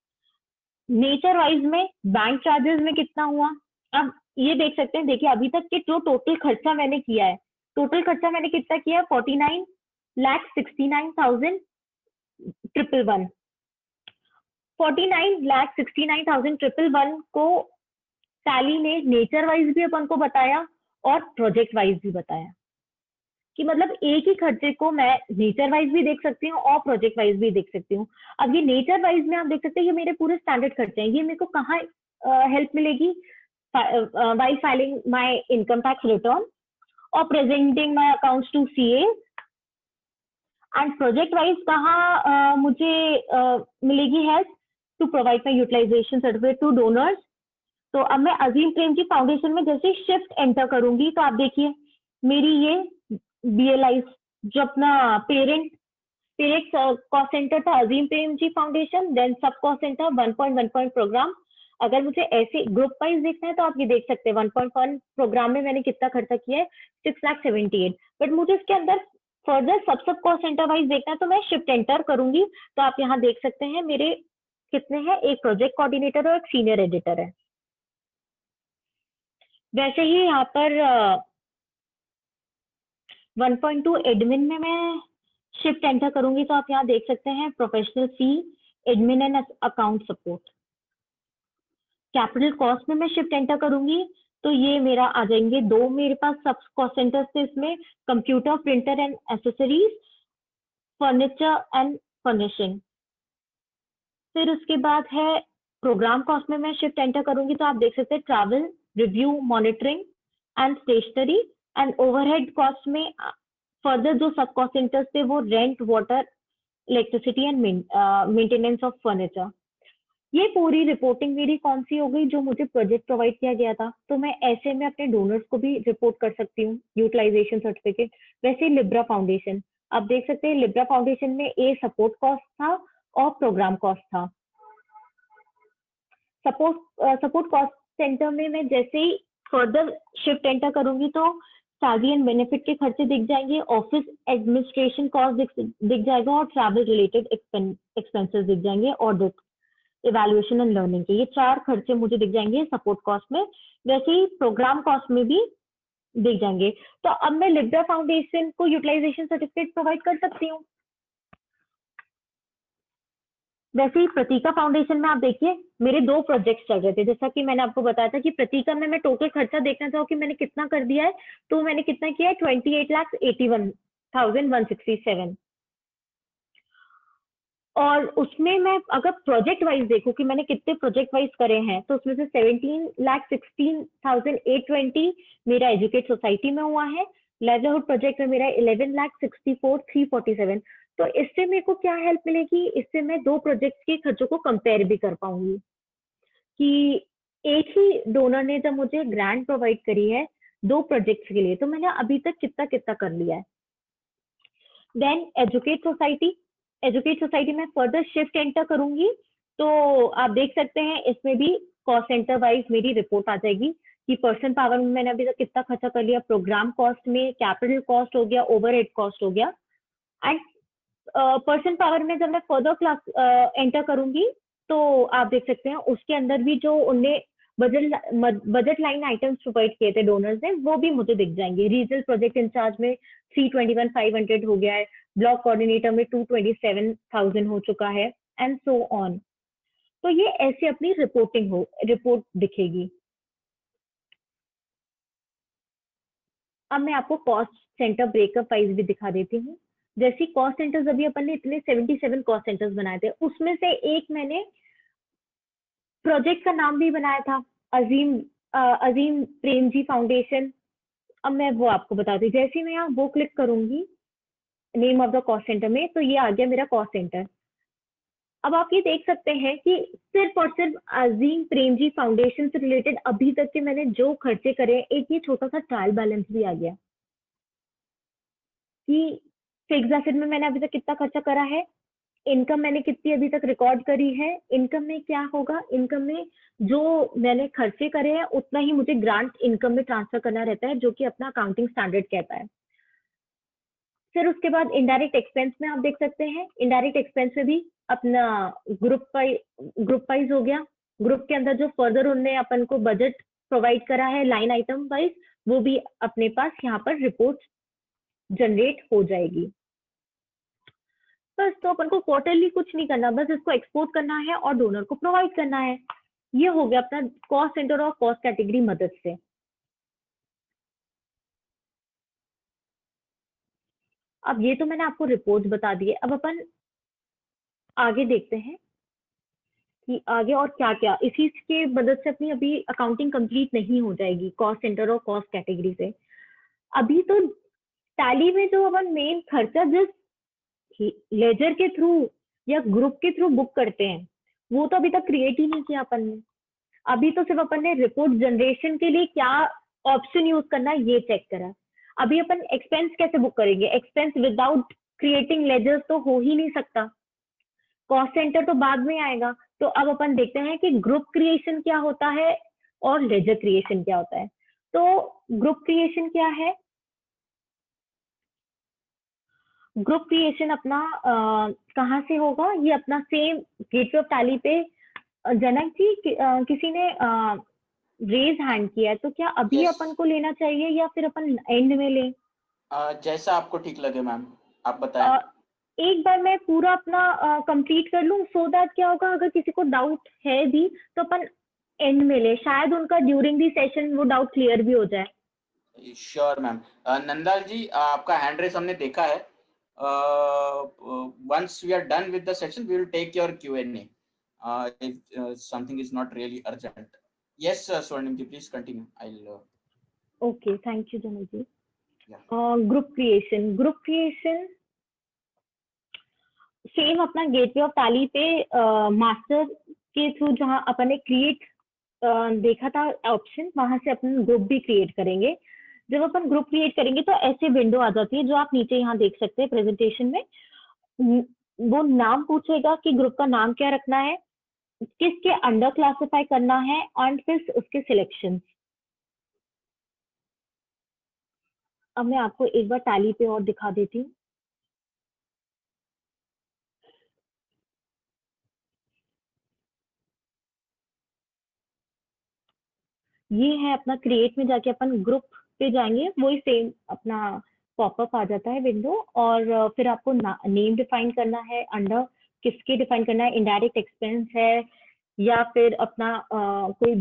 नेचर वाइज में बैंक चार्जेस में कितना हुआ, अब ये देख सकते हैं। देखिए अभी तक के जो टोटल खर्चा मैंने किया है, टोटल खर्चा मैंने कितना किया है 49,69,111 49,69,111 को टैली ने नेचर वाइज भी अपन को बताया और प्रोजेक्ट वाइज भी बताया कि मतलब एक ही खर्चे को मैं नेचर वाइज भी देख सकती हूँ और प्रोजेक्ट वाइज भी देख सकती हूँ। अब ये नेचर वाइज में आप देख सकते हैं ये मेरे पूरे स्टैंडर्ड खर्चे हैं, ये मेरे को कहाँ हेल्प मिलेगी, while filing my income tax return or presenting my accounts to CA। and project wise कहाँ मुझे मिलेगी help, to provide my utilisation certificate to donors. तो अब मैं अजीम प्रेमजी फाउंडेशन में जैसे शिफ्ट एंटर करूंगी तो आप देखिए मेरी ये BLI जो अपना पेरेंट कॉस्ट सेंटर था अजीम Premji foundation, then sub cost centre 1.1 programme. अगर मुझे ऐसे ग्रुप वाइज देखना है तो आप ये देख सकते हैं 1.1 प्रोग्राम में मैंने कितना खर्चा किया है 6,78,000। बट मुझे इसके अंदर फर्दर सब कॉस्ट सेंटर वाइज देखना है तो मैं शिफ्ट एंटर करूंगी तो आप यहाँ देख सकते हैं मेरे कितने हैं, एक प्रोजेक्ट कोऑर्डिनेटर और एक सीनियर एडिटर है। वैसे ही यहाँ पर 1.2 एडमिन में मैं शिफ्ट एंटर करूंगी तो आप यहाँ देख सकते हैं professional fee, admin and account support. Capital cost में मैं शिफ्ट एंटर करूंगी तो ये मेरा आ जाएंगे दो मेरे पास सब कॉस्ट सेंटर्स थे, इसमें computer, printer and accessories, furniture and furnishing. फिर उसके बाद है प्रोग्राम कॉस्ट में मैं शिफ्ट एंटर करूंगी तो आप देख सकते हैं travel, review, monitoring and stationery. And overhead cost में फर्दर जो सब कॉस्ट सेंटर्स थे वो rent, water, electricity and maintenance of furniture. ये पूरी रिपोर्टिंग मेरी कौन सी हो गई, जो मुझे प्रोजेक्ट प्रोवाइड किया गया था। तो मैं ऐसे में अपने डोनर्स को भी रिपोर्ट कर सकती हूँ यूटिलाइजेशन सर्टिफिकेट। वैसे लिब्रा फाउंडेशन आप देख सकते हैं, लिब्रा फाउंडेशन में सपोर्ट कॉस्ट था और प्रोग्राम कॉस्ट था। सपोर्ट कॉस्ट सेंटर में मैं जैसे ही फर्दर शिफ्ट एंटर करूंगी तो सैलरी एंड बेनिफिट के खर्चे दिख जाएंगे, ऑफिस एडमिनिस्ट्रेशन कॉस्ट दिख जाएगा और ट्रैवल रिलेटेड एक्सपेंसेस दिख जाएंगे, ऑडिट, इवैल्यूएशन एंड लर्निंग के। ये चार खर्चे मुझे दिख जाएंगे सपोर्ट कॉस्ट में। वैसे ही प्रोग्राम कॉस्ट में भी दिख जाएंगे। तो अब मैं लिब्रा फाउंडेशन को यूटिलाइजेशन सर्टिफिकेट प्रोवाइड कर सकती हूँ। वैसे ही प्रतीका फाउंडेशन में आप देखिए मेरे 2 प्रोजेक्ट्स चल रहे थे। जैसा कि मैंने आपको बताया था कि प्रतीका में मैं टोटल खर्चा देखना चाहूँ कि मैंने कितना कर दिया है, तो मैंने कितना किया है 28,81,167। और उसमें मैं अगर प्रोजेक्ट वाइज देखूं कि मैंने कितने प्रोजेक्ट वाइज करे हैं, तो उसमें से 17,16,820 मेरा एजुकेट सोसाइटी में हुआ है। लाइवलीहुड प्रोजेक्ट में मेरा 11,64,347। तो इससे मेरे को क्या हेल्प मिलेगी, इससे मैं 2 प्रोजेक्ट्स के खर्चों को कंपेयर भी कर पाऊंगी कि एक ही डोनर ने जब मुझे ग्रांट प्रोवाइड करी है 2 प्रोजेक्ट्स के लिए, तो मैंने अभी तक कितना कितना कर लिया है। देन एजुकेट सोसाइटी में फर्दर शिफ्ट एंटर करूंगी, तो आप देख सकते हैं इसमें भी कॉस्ट सेंटर वाइज मेरी रिपोर्ट आ जाएगी कि पर्सन पावर में मैंने अभी तक कितना खर्चा कर लिया, प्रोग्राम कॉस्ट में कैपिटल कॉस्ट हो गया, ओवरहेड कॉस्ट हो गया। एंड पर्सन पावर में जब मैं फर्दर क्लास एंटर करूंगी, तो आप देख सकते हैं उसके अंदर भी जो उनने बजट लाइन आइटम्स प्रोवाइड किए थे डोनर्स ने, वो भी मुझे दिख जाएंगे। रीजनल प्रोजेक्ट इंचार्ज में 321,500 हो गया है, ब्लॉक कोऑर्डिनेटर में 227,000 हो चुका है, एंड सो ऑन। तो ये ऐसे अपनी रिपोर्ट दिखेगी। अब मैं आपको कॉस्ट सेंटर ब्रेकअप वाइज भी दिखा देती हूँ। जैसे कॉस्ट सेंटर्स अभी अपन ने इतने 77 कॉस्ट सेंटर्स बनाए थे, उसमें से एक मैंने प्रोजेक्ट का नाम भी बनाया था, अजीम प्रेम जी फाउंडेशन। अब मैं वो आपको बताती हूँ। जैसे मैं यहाँ वो क्लिक करूंगी name of the cost centre में, तो ये आ गया मेरा कॉस्ट सेंटर। अब आप ये देख सकते हैं कि सिर्फ और सिर्फ अजीम प्रेम जी फाउंडेशन से रिलेटेड अभी तक के मैंने जो खर्चे करे, एक ये छोटा सा ट्रायल बैलेंस भी आ गया कि फिक्स एसेट में मैंने अभी तक कितना खर्चा करा है, इनकम मैंने कितनी अभी तक रिकॉर्ड करी है, इनकम में क्या होगा, इनकम में जो मैंने खर्चे करे हैं उतना ही मुझे ग्रांट इनकम में ट्रांसफर करना रहता है, जो कि अपना अकाउंटिंग स्टैंडर्ड कहता है। फिर उसके बाद इनडायरेक्ट एक्सपेंस में आप देख सकते हैं, इनडायरेक्ट एक्सपेंस में भी अपना ग्रुप वाइज हो गया। ग्रुप के अंदर जो फर्दर उनने अपन को बजट प्रोवाइड करा है लाइन आइटम वाइज, वो भी अपने पास यहाँ पर रिपोर्ट जनरेट हो जाएगी। बस, तो अपन को क्वार्टरली कुछ नहीं करना, बस इसको एक्सपोर्ट करना है और डोनर को प्रोवाइड करना है। ये हो गया अपना कॉस्ट सेंटर और कॉस्ट कैटेगरी मदद से। अब ये तो मैंने आपको रिपोर्ट बता दी है। अब अपन आगे देखते हैं कि आगे और क्या क्या इसी के मदद से अपनी अभी अकाउंटिंग कंप्लीट नहीं हो जाएगी कॉस्ट सेंटर और कॉस्ट कैटेगरी से। अभी तो टैली में जो अपन मेन खर्चा जिस लेजर के थ्रू या ग्रुप के थ्रू बुक करते हैं, वो तो अभी तक क्रिएट ही नहीं किया अपन ने। अभी तो सिर्फ अपन ने रिपोर्ट जनरेशन के लिए क्या ऑप्शन यूज करना है ये चेक करा। अभी अपन एक्सपेंस कैसे बुक करेंगे, एक्सपेंस विदाउट क्रिएटिंग लेजर्स तो हो ही नहीं सकता। कॉस्ट सेंटर तो बाद में आएगा। तो अब अपन देखते हैं कि ग्रुप क्रिएशन क्या होता है और लेजर क्रिएशन क्या होता है। तो ग्रुप क्रिएशन क्या है, ग्रुप क्रिएशन अपना कहाँ से होगा, ये अपना सेम गेटवे ऑफ टैली पे जनक जी किसी ने रेज हैंड किया है, तो क्या अभी Yes. अपन को लेना चाहिए या फिर अपन एंड में लें? जैसा आपको ठीक लगे मैम, आप बताएं। एक बार मैं पूरा अपना कंप्लीट कर लूं, सो दैट क्या होगा अगर किसी को डाउट है भी तो अपन एंड में ले, शायद उनका ड्यूरिंग दी सेशन वो डाउट क्लियर भी हो जाए। Sure ma'am. नंदाल जी, आपका हैंड रेस हमने देखा है। once we are done with the session, we will take your Q&A if something is not really urgent. Yes, Swarnim ji, please continue. I'll. Okay, thank you, Jamal ji. Yeah. Group creation same अपना gateway of Tally पे master के through जहां अपन ने create देखा था option, वहां से अपन group भी क्रिएट करेंगे। जब अपन ग्रुप क्रिएट करेंगे तो ऐसे विंडो आ जाती है जो आप नीचे यहाँ देख सकते हैं प्रेजेंटेशन में। वो नाम पूछेगा कि ग्रुप का नाम क्या रखना है, किसके अंडर क्लासिफाई करना है, एंड फिर उसके सिलेक्शन। अब मैं आपको एक बार टैली पे और दिखा देती हूँ। ये है अपना क्रिएट में जाके अपन ग्रुप पे जाएंगे, वही सेम अपना पॉपअप आ जाता है विंडो, और फिर आपको नेम डिफाइन करना है, अंडर किसके डिफाइन करना है, इनडायरेक्ट एक्सपेंस है या फिर अपना कोई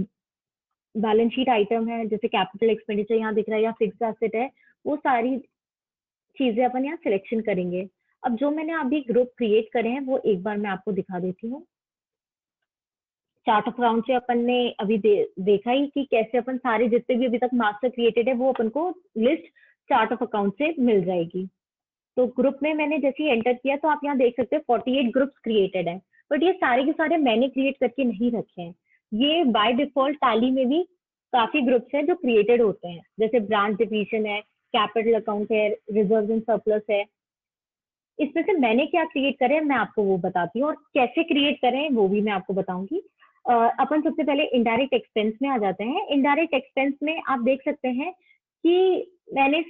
बैलेंस शीट आइटम है, जैसे कैपिटल एक्सपेंडिचर यहाँ दिख रहा है या फिक्स एसेट है, वो सारी चीजें अपन यहाँ सिलेक्शन करेंगे। अब जो मैंने अभी ग्रुप क्रिएट करे हैं वो एक बार मैं आपको दिखा देती हूँ। चार्ट ऑफ अकाउंट से अपन ने अभी देखा ही कि कैसे अपन सारे जितने भी अभी तक मास्टर क्रिएटेड है वो अपन को लिस्ट चार्ट ऑफ अकाउंट से मिल जाएगी। तो ग्रुप में मैंने जैसे ही एंटर किया तो आप यहाँ देख सकते हैं 48 ग्रुप्स क्रिएटेड है, बट ये सारे के सारे मैंने क्रिएट करके नहीं रखे हैं। ये बाय डिफॉल्ट टैली में भी काफी ग्रुप्स हैं जो क्रिएटेड होते हैं, जैसे ब्रांच डिवीजन है, कैपिटल अकाउंट है, रिजर्व एंड सरप्लस है। इसमें से मैंने क्या क्रिएट करे मैं आपको वो बताती हूँ, और कैसे क्रिएट करें वो भी मैं आपको बताऊंगी। अपन सबसे पहले इनडायरेक्ट एक्सपेंस में आ जाते हैं। इनडायरेक्ट एक्सपेंस में आप देख सकते हैं कि मैंने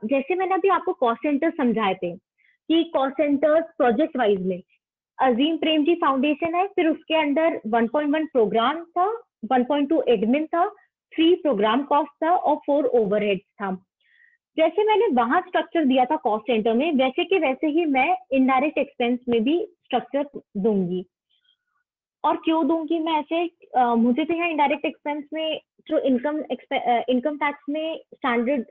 जैसे मैंने अभी आपको कॉस्ट सेंटर समझाए थे कि कॉस्ट सेंटर प्रोजेक्ट वाइज में अजीम प्रेम जी फाउंडेशन है, फिर उसके अंडर 1.1 प्रोग्राम था, 1.2 एडमिन था, 3 प्रोग्राम कॉस्ट था और 4 ओवरहेड्स था। जैसे मैंने वहां स्ट्रक्चर दिया था कॉस्ट सेंटर में, वैसे के वैसे ही मैं इनडायरेक्ट एक्सपेंस में भी स्ट्रक्चर दूंगी। और क्यों दूंगी मैं ऐसे, मुझे तो यहाँ इनडायरेक्ट एक्सपेंस में जो इनकम टैक्स में स्टैंडर्ड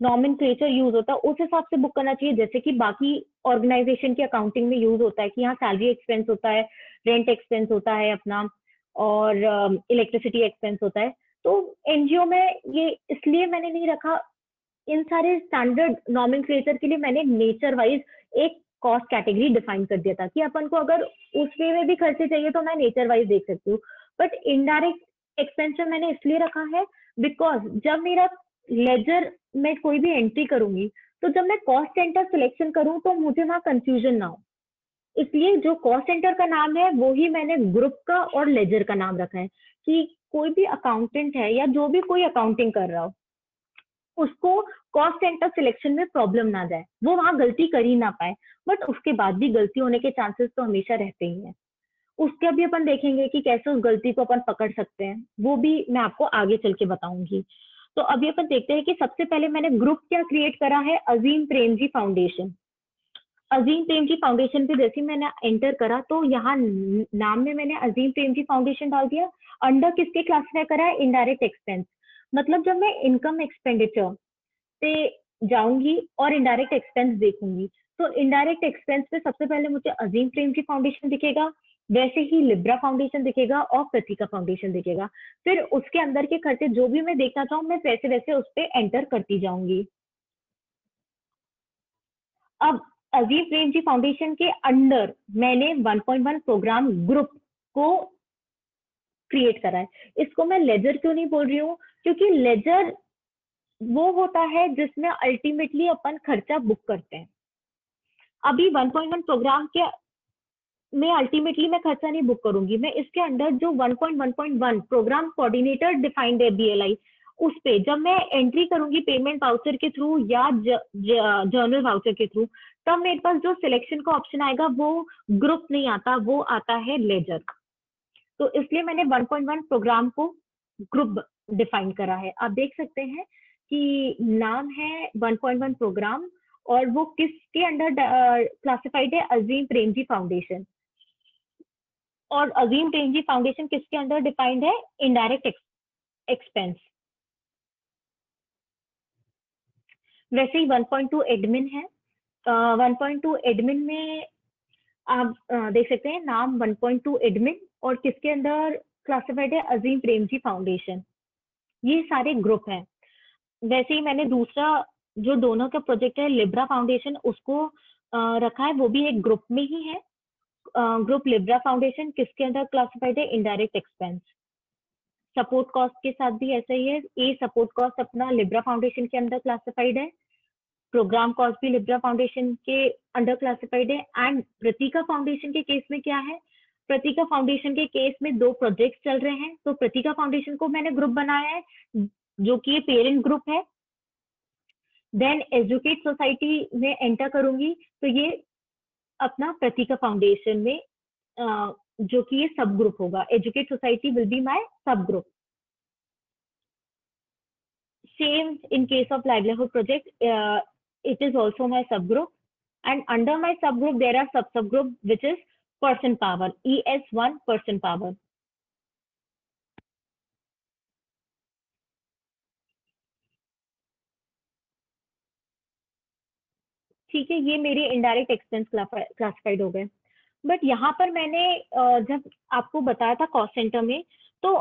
नॉमेनक्लेचर यूज होता है उस हिसाब से बुक करना चाहिए, जैसे कि बाकी ऑर्गेनाइजेशन की अकाउंटिंग में यूज होता है कि यहाँ सैलरी एक्सपेंस होता है, रेंट एक्सपेंस होता है अपना, और इलेक्ट्रिसिटी एक्सपेंस होता है। तो एनजीओ में ये इसलिए मैंने नहीं रखा, इन सारे स्टैंडर्ड नॉमेनक्लेचर के लिए मैंने नेचर वाइज एक कॉस्ट कैटेगरी डिफाइन कर दिया था कि अपन को अगर उस वे में भी खर्चे चाहिए तो मैं नेचर वाइज देख सकती हूँ। बट इनडायरेक्ट एक्सपेंशन मैंने इसलिए रखा है बिकॉज जब मेरा लेजर में कोई भी एंट्री करूंगी तो जब मैं कॉस्ट सेंटर सिलेक्शन करूं तो मुझे वहां कंफ्यूजन ना हो, इसलिए जो कॉस्ट सेंटर का नाम है वो ही मैंने ग्रुप का और लेजर का नाम रखा है कि कोई भी अकाउंटेंट है या जो भी कोई अकाउंटिंग कर रहा हो उसको कॉस्ट सेंटर सिलेक्शन में प्रॉब्लम ना जाए, वो वहां गलती कर ही ना पाए। बट उसके बाद भी गलती होने के चांसेस तो हमेशा रहते ही हैं। उसके भी अपन देखेंगे कि कैसे उस गलती को अपन पकड़ सकते हैं, वो भी मैं आपको आगे चल के बताऊंगी। तो अभी अपन देखते हैं कि सबसे पहले मैंने ग्रुप क्या क्रिएट करा है, अजीम प्रेम जी फाउंडेशन। अजीम प्रेम जी फाउंडेशन पे जैसे मैंने एंटर करा तो यहाँ नाम में मैंने अजीम प्रेम जी फाउंडेशन डाल दिया। अंडर किसके क्लासिफाई करा है, इनडायरेक्ट एक्सपेंस। मतलब जब मैं इनकम एक्सपेंडिचर पे जाऊंगी और इनडायरेक्ट एक्सपेंस देखूंगी तो इनडायरेक्ट एक्सपेंस पे सबसे पहले मुझे अजीम प्रेम जी फाउंडेशन दिखेगा, वैसे ही लिब्रा फाउंडेशन दिखेगा और प्रतीका फाउंडेशन दिखेगा। फिर उसके अंदर के खर्चे जो भी मैं देखना चाहूँ मैं वैसे वैसे उस पर एंटर करती जाऊंगी। अब अजीम प्रेम जी फाउंडेशन के अंडर मैंने 1.1 प्रोग्राम ग्रुप को क्रिएट करा है। इसको मैं लेजर क्यों नहीं बोल रही हूँ, क्योंकि लेजर वो होता है जिसमें अल्टीमेटली अपन खर्चा बुक करते हैं। अभी 1.1 प्रोग्राम के में अल्टीमेटली मैं खर्चा नहीं बुक करूंगी, मैं इसके अंडर जो 1.1.1 प्रोग्राम कोऑर्डिनेटर डिफाइंड है बीएलआई, उस पे जब मैं एंट्री करूंगी पेमेंट वाउचर के थ्रू या जर्नल वाउचर के थ्रू, तब मेरे पास जो सिलेक्शन का ऑप्शन आएगा वो ग्रुप नहीं आता, वो आता है लेजर। तो इसलिए मैंने 1.1 प्रोग्राम को ग्रुप डिफाइन करा है। आप देख सकते हैं कि नाम है 1.1 प्रोग्राम और वो किसके अंडर क्लासिफाइड है, अजीम प्रेम जी फाउंडेशन। और अजीम प्रेम जी फाउंडेशन किसके अंडर डिफाइंड है, इनडायरेक्ट एक्सपेंस। वैसे ही 1.2 एडमिन है। 1.2 एडमिन में आप देख सकते हैं नाम 1.2 एडमिन और किसके अंदर क्लासिफाइड है, अजीम प्रेम जी फाउंडेशन। ये सारे ग्रुप हैं। वैसे ही मैंने दूसरा जो दोनों का प्रोजेक्ट है लिब्रा फाउंडेशन उसको रखा है, वो भी एक ग्रुप में ही है। ग्रुप लिब्रा फाउंडेशन किसके अंदर क्लासिफाइड है, इनडायरेक्ट एक्सपेंस। सपोर्ट कॉस्ट के साथ भी ऐसा ही है, ए सपोर्ट कॉस्ट अपना लिब्रा फाउंडेशन के अंदर क्लासिफाइड है, प्रोग्राम कॉस्ट भी लिब्रा फाउंडेशन के अंडर क्लासिफाइड है। एंड प्रतीका फाउंडेशन के केस में क्या है, प्रतीका फाउंडेशन के केस में 2 प्रोजेक्ट चल रहे हैं, तो प्रतीका फाउंडेशन को मैंने ग्रुप बनाया है जो कि ये पेरेंट ग्रुप है। देन एजुकेट सोसाइटी में एंटर करूंगी तो ये अपना प्रतीका फाउंडेशन में जो कि ये सब ग्रुप होगा, educate society will be my sub group. Same in case of livelihood project, it is also my subgroup, and under my subgroup there are subgroup which is person power, ES1 person power. ठीक है, ये मेरे indirect expense classified हो गए। But यहाँ पर मैंने जब आपको बताया था कॉस्ट सेंटर में, तो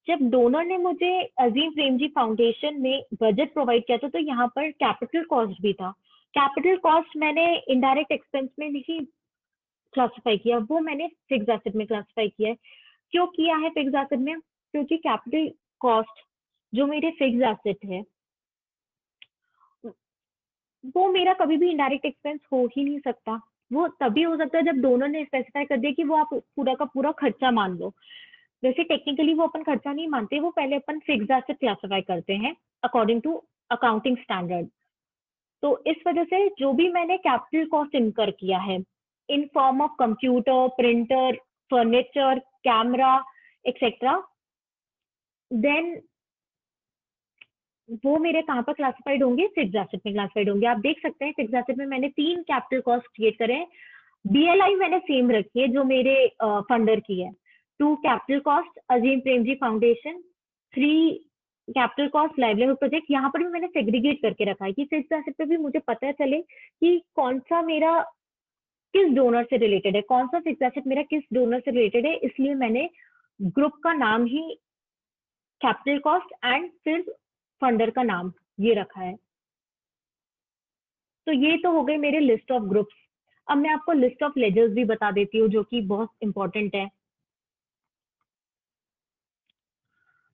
जब डोनर ने मुझे अजीम प्रेमजी फाउंडेशन में बजट प्रोवाइड किया था, तो यहाँ पर कैपिटल कॉस्ट भी था। कैपिटल कॉस्ट मैंने इनडायरेक्ट एक्सपेंस में नहीं क्लासिफाई किया, वो मैंने फिक्स एसेट में क्लासिफाई किया है। क्यों किया है फिक्स एसेट में? क्योंकि कैपिटल कॉस्ट जो मेरे फिक्स एसेट है, वो मेरा कभी भी इनडायरेक्ट एक्सपेंस हो ही नहीं सकता। वो तभी हो सकता है जब डोनर ने स्पेसिफाई कर दिया कि वो आप पूरा का पूरा खर्चा मान लो। वैसे टेक्निकली वो अपन खर्चा नहीं मानते, वो पहले अपन फिक्स्ड एसेट क्लासिफाई करते हैं अकॉर्डिंग टू अकाउंटिंग स्टैंडर्ड। तो इस वजह से जो भी मैंने कैपिटल कॉस्ट इनकर किया है in form of computer, printer, furniture, camera etcetera, then वो मेरे कहाँ पर क्लासिफाइड होंगे? फिक्स्ड एसेट में क्लासिफाइड होंगे। आप देख सकते हैं फिक्स्ड एसेट में मैंने 3 कैपिटल कॉस्ट क्रिएट करे हैं। बीएलआई मैंने सेम रखी है जो मेरे फंडर की है। 2 capital cost Azim Premji foundation, 3 capital cost livelihood project. यहाँ पर भी मैंने सेग्रीगेट करके रखा है कि फिक्स्ड एसेट पे भी मुझे पता चले कि कौन सा मेरा किस डोनर से रिलेटेड है, कौन सा फिक्स्ड एसेट मेरा किस डोनर से रिलेटेड है। इसलिए मैंने ग्रुप का नाम ही कैपिटल कॉस्ट एंड फिर फंडर का नाम ये रखा है। तो ये तो हो गई मेरे लिस्ट ऑफ ग्रुप्स। अब मैं आपको लिस्ट ऑफ लेजर्स भी बता देती हूँ जो कि बहुत इंपॉर्टेंट है।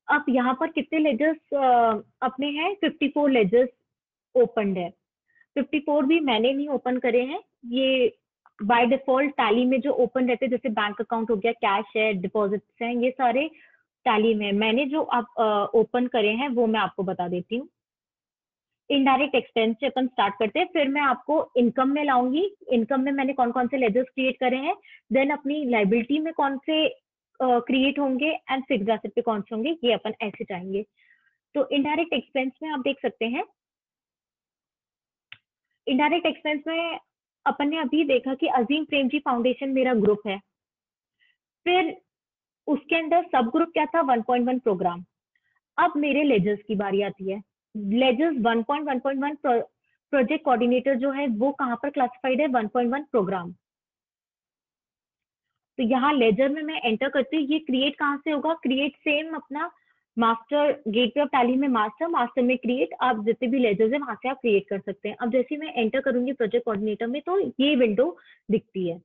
अब यहाँ पर कितने लेजर्स अपने हैं? 54 लेजर्स ओपन है। 54 भी मैंने नहीं ओपन करे हैं, ये बाय डिफॉल्ट टैली में जो ओपन रहते हैं, जैसे बैंक अकाउंट हो गया, कैश है, डिपॉजिट्स हैं, ये सारे टैली में। मैंने जो आप ओपन करे हैं वो मैं आपको बता देती हूँ। इनडायरेक्ट एक्सपेंस से अपन स्टार्ट करते हैं, फिर मैं आपको इनकम में लाऊंगी। इनकम में मैंने कौन कौन से लेजर्स क्रिएट करे हैं, देन अपनी लाइबिलिटी में कौन से क्रिएट होंगे एंड फिक्स्ड एसेट पे कौन से होंगे, ये अपन ऐसे चाहेंगे। तो इनडायरेक्ट एक्सपेंस में आप देख सकते हैं, इनडायरेक्ट एक्सपेंस में अपन ने अभी देखा कि अजीम प्रेमजी फाउंडेशन मेरा ग्रुप है। फिर उसके अंदर सब ग्रुप क्या था? 1.1 प्रोग्राम। अब मेरे लेजर्स की बारी आती है। लेजर्स 1.1.1 प्रोजेक्ट कोऑर्डिनेटर जो है वो कहाँ पर क्लासिफाइड है? 1.1 प्रोग्राम। तो यहाँ लेजर में मैं एंटर करती हूँ, ये क्रिएट कहाँ से होगा? क्रिएट सेम अपना मास्टर गेटवे ऑफ टैली में मास्टर में क्रिएट, आप जितने भी लेजर्स है वहां से आप क्रिएट कर सकते हैं। अब जैसे मैं एंटर करूंगी प्रोजेक्ट कोऑर्डिनेटर में, तो ये विंडो दिखती है।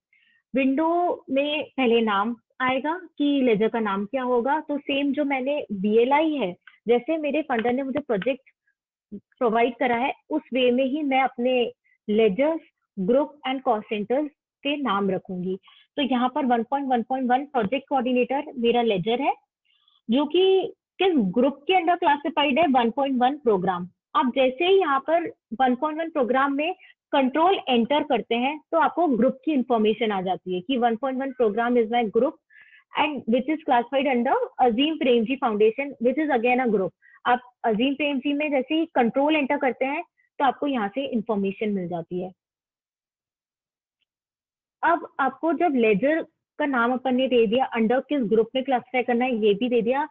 विंडो में पहले नाम आएगा कि लेजर का नाम क्या होगा। तो सेम जो मैंने बीएलआई है, जैसे मेरे फंडर ने मुझे प्रोजेक्ट प्रोवाइड करा है, उस वे में ही मैं अपने ledgers, group and cost centres के नाम रखूंगी। तो यहाँ पर 1.1.1 प्रोजेक्ट कोऑर्डिनेटर मेरा लेजर है, जो कि किस ग्रुप के अंडर क्लासिफाइड है? 1.1 प्रोग्राम। आप जैसे ही यहाँ पर 1.1 प्रोग्राम में कंट्रोल एंटर करते हैं, तो आपको ग्रुप की इंफॉर्मेशन आ जाती है कि 1.1 programme is my group and which is classified under Azim Premji foundation, which is again a group. आप अजीम प्रेमजी में जैसे ही कंट्रोल एंटर करते हैं, तो आपको यहाँ से इंफॉर्मेशन मिल जाती है। अब आपको जब लेजर का नाम अपन ने दे दिया, अंडर किस ग्रुप में क्लासिफाई करना है ये भी दे दिया,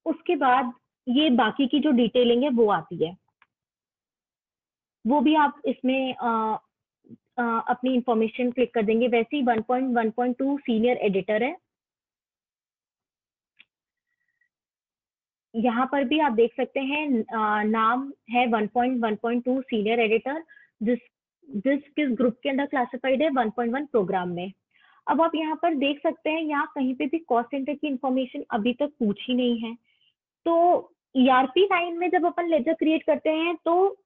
उसके बाद ये बाकी की जो डिटेलिंग है वो आती है। वो भी आप इसमें अपनी इंफॉर्मेशन क्लिक कर देंगे। वैसे ही 1.1.2 सीनियर एडिटर है, यहाँ पर भी आप देख सकते हैं नाम है 1.1.2 सीनियर एडिटर, जिस किस ग्रुप के अंदर क्लासिफाइड है? 1.1 प्रोग्राम में। अब आप यहाँ पर देख सकते हैं, यहाँ कहीं पे भी कॉस्ट सेंटर की इंफॉर्मेशन अभी तक पूछी नहीं है। तो ईआरपी लाइन में जब अपन लेजर क्रिएट करते हैं, तो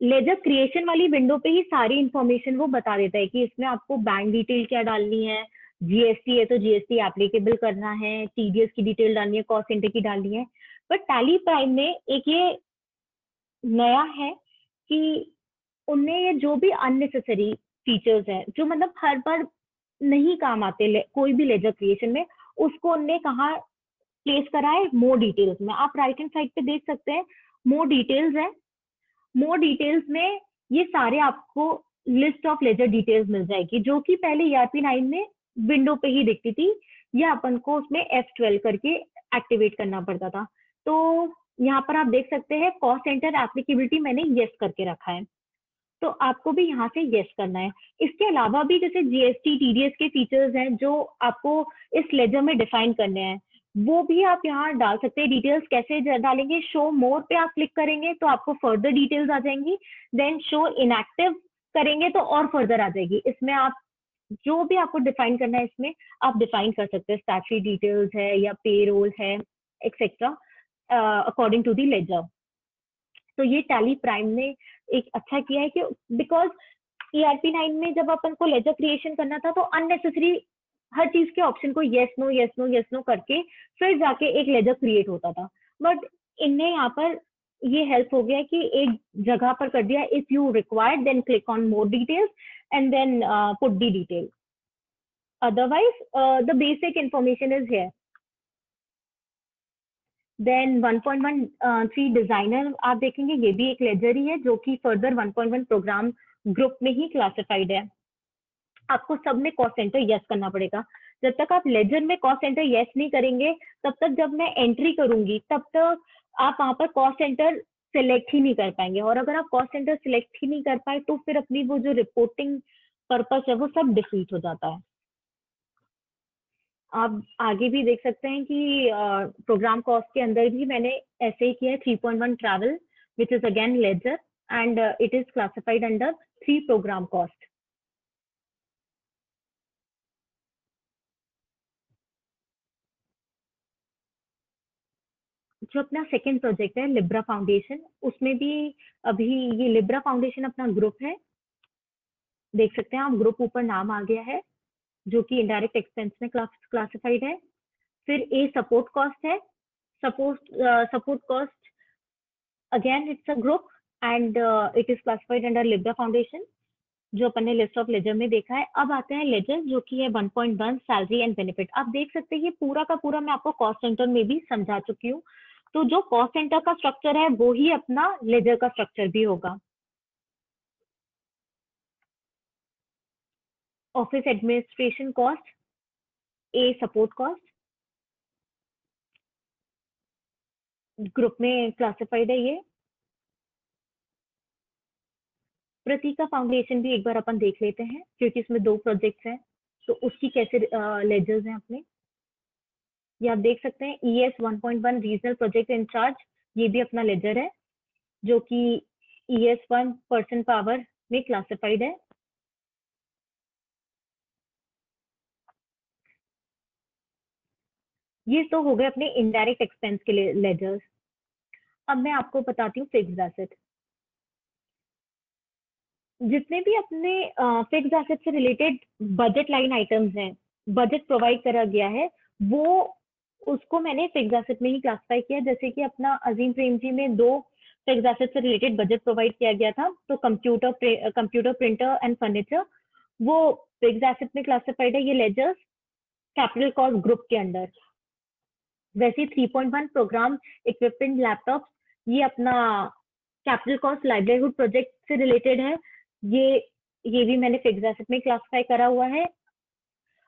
लेजर क्रिएशन वाली विंडो पे ही सारी इंफॉर्मेशन वो बता देता है कि इसमें आपको बैंक डिटेल क्या डालनी है, जीएसटी है तो जीएसटी एप्लीकेबल करना है, टीडीएस की डिटेल डालनी है, कॉस्ट सेंटर की डालनी है। बट टैली प्राइम में एक ये नया है कि उनने ये जो भी अननेसेसरी फीचर्स है, जो मतलब हर बार नहीं काम आते कोई भी लेजर क्रिएशन में, उसको उनने कहा प्लेस करा है मोर डिटेल्स में। आप राइट हैंड साइड पे देख सकते हैं मोर डिटेल्स है। मोर डिटेल्स में ये सारे आपको लिस्ट ऑफ लेजर डिटेल्स मिल जाएगी, जो कि पहले ERP9 में विंडो पे ही दिखती थी, या अपन को उसमें F12 करके एक्टिवेट करना पड़ता था। तो यहाँ पर आप देख सकते हैं कॉस्ट सेंटर एप्लीकेबिलिटी मैंने यस करके रखा है, तो आपको भी यहाँ से यस करना है। इसके अलावा भी जैसे GST TDS के फीचर्स हैं जो आपको इस लेजर में डिफाइन करने हैं, वो भी आप यहाँ डाल सकते हैं। डिटेल्स कैसे डालेंगे, शो मोर पे आप क्लिक करेंगे तो आपको फर्दर डिटेल्स आ जाएंगी, देन शो इनएक्टिव करेंगे तो और फर्दर आ जाएगी। इसमें आप जो भी आपको डिफाइन करना है इसमें आप डिफाइन कर सकते हैं, स्टैट्यूटरी डिटेल्स है या पेरोल है etcetera according to the ledger. तो ये टैली प्राइम ने एक अच्छा किया है कि बिकॉज ERP9 में जब अपन को लेजर क्रिएशन करना था तो अननेसेसरी हर चीज के ऑप्शन को yes no yes no yes no करके फिर जाके एक लेजर क्रिएट होता था, बट इनने यहाँ पर ये हेल्प हो गया कि एक जगह पर कर दिया, if you required then click on more details and then put the detail, otherwise the basic information is here. Then 1.13 designer आप देखेंगे, ये भी एक लेजर ही है जो कि फर्दर 1.1 प्रोग्राम ग्रुप में ही क्लासिफाइड है। आपको सब में कॉस्ट सेंटर यस करना पड़ेगा। जब तक आप लेजर में कॉस्ट सेंटर यस नहीं करेंगे, तब तक जब मैं एंट्री करूंगी तब तक आप वहां पर कॉस्ट सेंटर सिलेक्ट ही नहीं कर पाएंगे, और अगर आप कॉस्ट सेंटर सिलेक्ट ही नहीं कर पाए तो फिर अपनी वो जो रिपोर्टिंग पर्पस है वो सब डिफीट हो जाता है। आप आगे भी देख सकते हैं कि प्रोग्राम कॉस्ट के अंदर भी मैंने ऐसे ही किया है 3.1 travel which is again ledger and it is classified under 3 programme cost. जो अपना सेकेंड प्रोजेक्ट है लिब्रा फाउंडेशन, उसमें भी अभी ये लिब्रा फाउंडेशन अपना ग्रुप है, देख सकते हैं आप ग्रुप ऊपर नाम आ गया है जो कि इनडायरेक्ट एक्सपेंस में क्लासिफाइड है। फिर ए सपोर्ट कॉस्ट है, support cost again it's a group and it is classified under Libra foundation, जो अपन ने लिस्ट ऑफ लेजर में देखा है। अब आते हैं लेजर जो कि है 1.1 सैलरी एंड बेनिफिट। आप देख सकते हैं ये पूरा का पूरा मैं आपको कॉस्ट सेंटर में भी समझा चुकी हूँ, तो जो कॉस्ट सेंटर का स्ट्रक्चर है वो ही अपना लेजर का स्ट्रक्चर भी होगा। Office administration cost, A support cost, group में क्लासिफाइड है ये। प्रतीका फाउंडेशन भी एक बार अपन देख लेते हैं क्योंकि इसमें 2 प्रोजेक्ट्स हैं, तो उसकी कैसे लेजर्स हैं अपने, ये आप देख सकते हैं। ES 1.1 रीजनल प्रोजेक्ट इंचार्ज, ये भी अपना लेजर है जो कि ES1 पर्सन पावर में क्लासिफाइड है। ये तो हो गए अपने इनडायरेक्ट एक्सपेंस के लिए लेजर्स। अब मैं आपको बताती हूँ फिक्स्ड एसेट। जितने भी अपने फिक्स्ड एसेट से रिलेटेड बजट लाइन आइटम्स हैं, बजट प्रोवाइड करा गया है, वो उसको मैंने फिक्स्ड एसेट में ही क्लासिफाई किया। जैसे कि अपना अजीम प्रेम जी में 2 फिक्स्ड एसेट से रिलेटेड बजट प्रोवाइड किया गया था, तो कंप्यूटर प्रिंटर एंड फर्नीचर वो फिक्स्ड एसेट में क्लासिफाइड है, ये लेजर्स कैपिटल कॉस्ट ग्रुप के अंडर। वैसे 3.1 प्रोग्राम इक्विपमेंट लैपटॉप, ये अपना कैपिटल कॉस्ट लाइवलीहुड प्रोजेक्ट से रिलेटेड है, ये भी मैंने फिक्स्ड एसेट में क्लासिफाई करा हुआ है।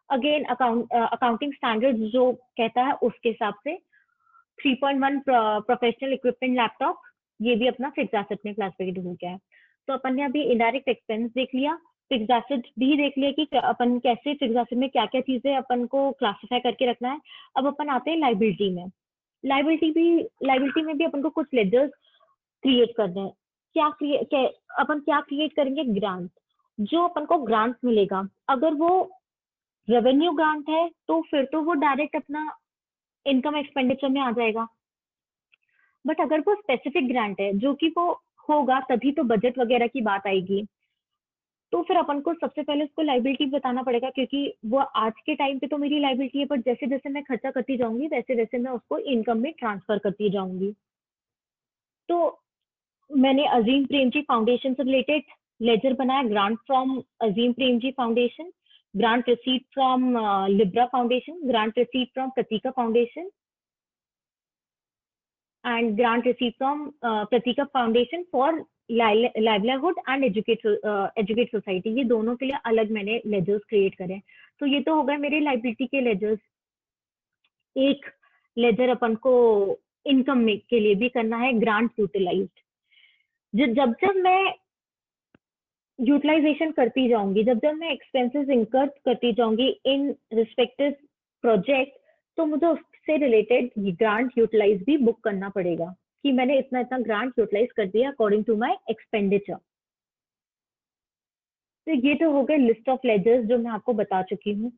अगेन अकाउंटिंग स्टैंडर्ड जो कहता है उसके हिसाब से 3.1 प्रोफेशनल इक्विपमेंट लैपटॉप, ये भी अपना फिक्स्ड एसेट में क्लासिफाइड हो गया है। तो अपन ने अभी इनडायरेक्ट एक्सपेंस देख लिया, फिक्स्ड एसेट भी देख लिया कि अपन कैसे फिक्स्ड एसेट में क्या क्या चीजें अपन को क्लासिफाई करके रखना है। अब अपन आते हैं लाइबिलिटी में। लाइबिलिटी में भी अपन को कुछ लेजर्स क्रिएट करने हैं। अपन क्या क्रिएट करेंगे, ग्रांट। जो अपन को ग्रांट मिलेगा, अगर वो रेवेन्यू ग्रांट है तो फिर तो वो डायरेक्ट अपना इनकम एक्सपेंडिचर में आ जाएगा, बट अगर वो स्पेसिफिक ग्रांट है जो कि वो होगा तभी तो बजट वगैरह की बात आएगी, तो फिर अपन को सबसे पहले उसको लाइबिलिटी बताना पड़ेगा, क्योंकि वो आज के टाइम पे तो मेरी लाइबिलिटी है, बट जैसे जैसे मैं खर्चा करती जाऊंगी वैसे वैसे मैं उसको इनकम में ट्रांसफर करती जाऊंगी। तो मैंने अजीम प्रेमजी फाउंडेशन से रिलेटेड लेजर बनाया, grant from Azim Premji foundation, grant receipt from Libra foundation, grant receipt from Pratika foundation and grant receipt from Pratika foundation for livelihood and educate society, ये दोनों के लिए अलग मैंने लेजर्स क्रिएट करे हैं। तो ये तो हो गए मेरे लाइबिलिटी के लेजर्स। एक लेजर अपन को इनकम के लिए भी करना है, ग्रांट यूटिलाइज्ड। जब जब मैं यूटिलाइजेशन करती जाऊंगी, जब जब मैं एक्सपेंसेस इंकर करती जाऊंगी इन रिस्पेक्टिव प्रोजेक्ट, तो मुझे उससे रिलेटेड ग्रांट यूटिलाइज भी बुक करना पड़ेगा कि मैंने इतना इतना ग्रांट यूटिलाइज कर दिया अकॉर्डिंग टू माय एक्सपेंडिचर। तो ये तो हो गए लिस्ट ऑफ लेजर्स जो मैं आपको बता चुकी हूँ।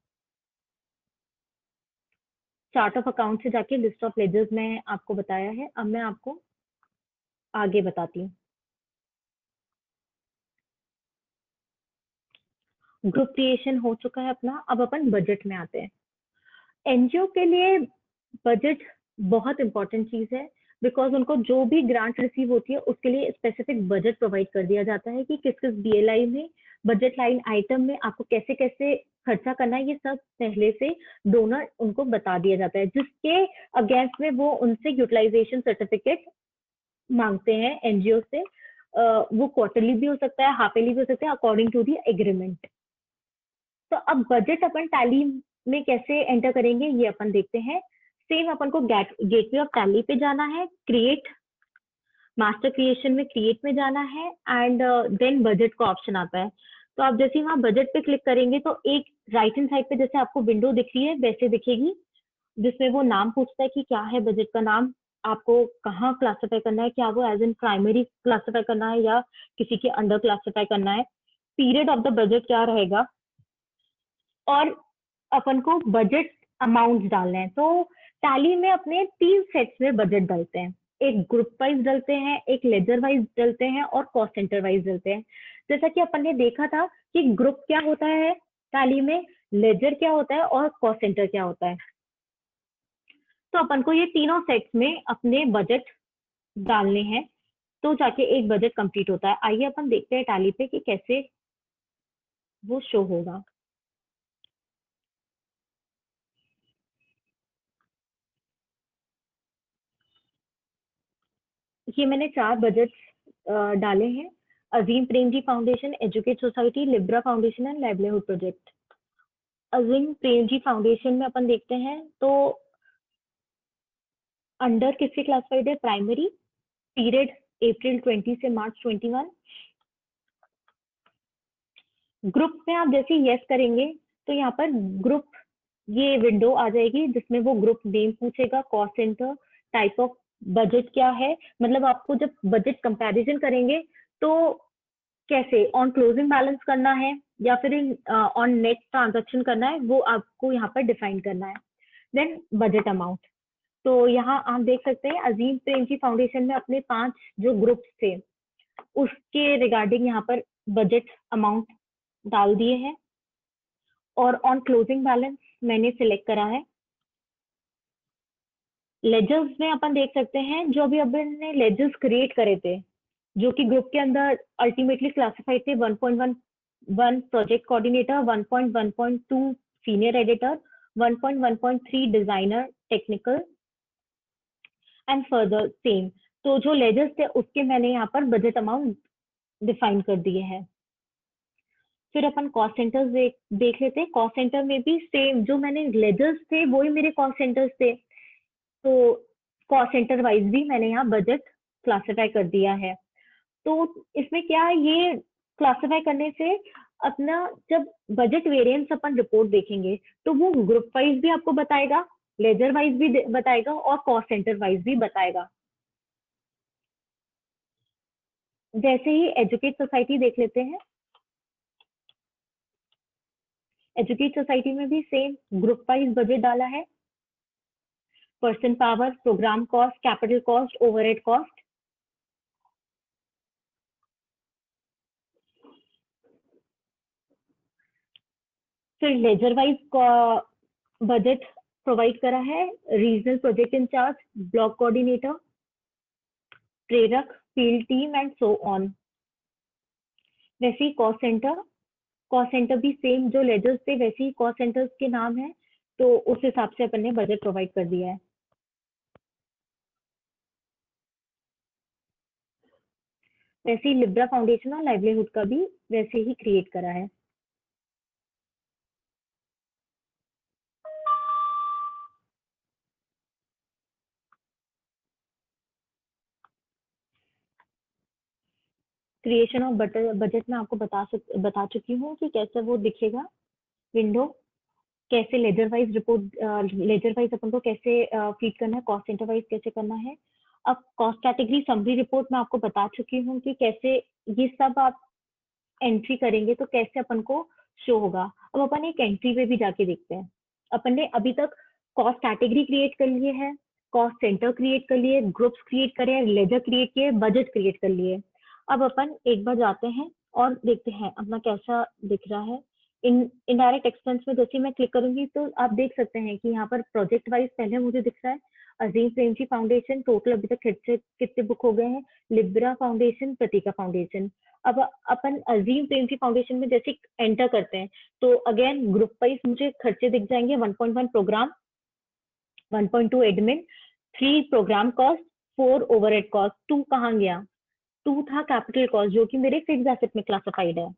चार्ट ऑफ अकाउंट से जाके लिस्ट ऑफ लेजर्स मैं आपको बताया है। अब मैं आपको आगे बताती हूँ। ग्रुप क्रिएशन हो चुका है अपना, अब अपन बजट में आते हैं। एनजीओ के लिए बजट बहुत इंपॉर्टेंट चीज है, बिकॉज उनको जो भी ग्रांट रिसीव होती है उसके लिए स्पेसिफिक बजट प्रोवाइड कर दिया जाता है कि किस किस बीएलआई में, बजट लाइन आइटम में आपको कैसे कैसे खर्चा करना है, ये सब पहले से डोनर उनको बता दिया जाता है, जिसके अगेंस्ट में वो उनसे यूटिलाइजेशन सर्टिफिकेट मांगते हैं एनजीओ से। वो क्वार्टरली भी हो सकता है, हाफ ईयरली भी हो सकता है, अकॉर्डिंग टू दी एग्रीमेंट। तो अब बजट अपन टैली में कैसे एंटर करेंगे ये अपन देखते हैं। सेम अपन को गेटवे ऑफ टैली पे जाना है, क्रिएट मास्टर क्रिएशन में क्रिएट में जाना है, एंड देन बजट का ऑप्शन आता है। तो आप जैसे ही वहां बजट पे क्लिक करेंगे तो एक राइट हैंड साइड पे जैसे आपको विंडो दिख रही है वैसे दिखेगी, जिसमें वो नाम पूछता है कि क्या है बजट का नाम, आपको कहाँ क्लासिफाई करना है, क्या वो एज एन प्राइमरी क्लासिफाई करना है या किसी के अंडर क्लासिफाई करना है, पीरियड ऑफ द बजट क्या रहेगा, और अपन को बजट अमाउंट डालना है। तो टैली में अपने 3 सेट्स में बजट डालते हैं, एक ग्रुप वाइज डालते हैं, एक लेजर वाइज डालते हैं और कॉस्ट सेंटर वाइज डालते हैं। जैसा कि अपन ने देखा था कि ग्रुप क्या होता है टैली में, लेजर क्या होता है और कॉस्ट सेंटर क्या होता है। तो अपन को ये तीनों सेट्स में अपने बजट डालने हैं, तो जाके एक बजट कंप्लीट होता है। आइए अपन देखते हैं टैली पे कि कैसे वो शो होगा। ये मैंने 4 बजट डाले हैं, Azim Premji foundation, educate society, Libra foundation and livelihood project. Azim Premji foundation में अपन देखते हैं तो अंडर किससे क्लासिफाइड है, प्राइमरी, पीरियड अप्रैल 20 से मार्च 21। ग्रुप में आप जैसे यस करेंगे तो यहाँ पर ग्रुप ये विंडो आ जाएगी जिसमें वो ग्रुप नेम पूछेगा, cost centre, type of budget क्या है, मतलब आपको जब बजट कंपैरिजन करेंगे तो कैसे ऑन क्लोजिंग बैलेंस करना है या फिर ऑन नेट ट्रांजैक्शन करना है, वो आपको यहाँ पर डिफाइन करना है। देन बजट अमाउंट, तो यहाँ आप देख सकते हैं अजीम प्रेमजी फाउंडेशन में अपने 5 जो ग्रुप्स थे उसके रिगार्डिंग यहाँ पर बजट अमाउंट डाल दिए हैं, और ऑन क्लोजिंग बैलेंस मैंने सिलेक्ट करा है। लेजर्स में अपन देख सकते हैं जो अभी अपन ने लेजर्स क्रिएट करे थे, जो कि ग्रुप के अंदर अल्टीमेटली क्लासिफाइड थे 1.1 project coordinator, 1.1.2 senior editor, 1.1.3 designer technical and further same. तो जो लेजर्स थे उसके मैंने यहाँ पर बजट अमाउंट डिफाइन कर दिए हैं। फिर अपन कॉस्ट सेंटर्स देख लेते हैं। कॉस्ट सेंटर में भी सेम, जो मैंने लेजर्स थे वही मेरे कॉस्ट सेंटर्स थे, तो कॉस्ट सेंटर वाइज भी मैंने यहाँ बजट क्लासिफाई कर दिया है। तो इसमें क्या है, ये क्लासिफाई करने से अपना जब बजट वेरिएंस अपन रिपोर्ट देखेंगे तो वो ग्रुप वाइज भी आपको बताएगा, लेजर वाइज भी बताएगा और कॉस्ट सेंटर वाइज भी बताएगा। जैसे ही एजुकेट सोसाइटी देख लेते हैं। एजुकेट सोसाइटी में भी सेम ग्रुप वाइज बजट डाला है, person power, program cost, capital cost, overhead cost. फिर लेजर वाइज बजट प्रोवाइड करा है, regional project incharge, block coordinator, प्रेरक, field team and so on. वैसे ही कॉस्ट सेंटर भी सेम, जो लेजर्स थे वैसे ही कॉस्ट सेंटर्स के नाम है, तो उस हिसाब से अपन ने बजट प्रोवाइड कर दिया है। वैसे ही लिब्रा फाउंडेशन और लाइवलीहुड का भी वैसे ही क्रिएट करा है। क्रिएशन ऑफ बजट में आपको बता चुकी हूँ कि कैसे वो दिखेगा विंडो, कैसे ledger wise report, ledger wise अपन को कैसे फीड करना है, कॉस्ट सेंटर वाइज कैसे करना है। अब कॉस्ट कैटेगरी समरी रिपोर्ट में आपको बता चुकी हूँ कि कैसे ये सब आप एंट्री करेंगे तो कैसे अपन को शो होगा। अब अपन एक एंट्री पे भी जाके देखते हैं। अपन ने अभी तक कॉस्ट कैटेगरी क्रिएट कर लिए है, कॉस्ट सेंटर क्रिएट कर लिए, ग्रुप्स क्रिएट करे, लेजर क्रिएट किए, बजट क्रिएट कर लिए। अब अपन एक बार जाते हैं और देखते हैं अपना कैसा दिख रहा है। इनडायरेक्ट एक्सपेंस में जैसे मैं क्लिक करूंगी तो आप देख सकते हैं कि यहाँ पर प्रोजेक्ट वाइज पहले मुझे दिख रहा है अजीम प्रेमजी फाउंडेशन, टोटल अभी तक कितने बुक हो गए हैं, लिब्रा फाउंडेशन, प्रतीका फाउंडेशन। अब अपन अजीम प्रेमजी फाउंडेशन में जैसे एंटर करते हैं तो अगेन ग्रुप वाइज मुझे खर्चे दिख जाएंगे। 1.1 programme, 1.2 admin, 3 programme cost, 4 overhead cost, 2 कहाँ गया, 2 था कैपिटल कॉस्ट जो कि मेरे फिक्स एसेट में क्लासिफाइड है।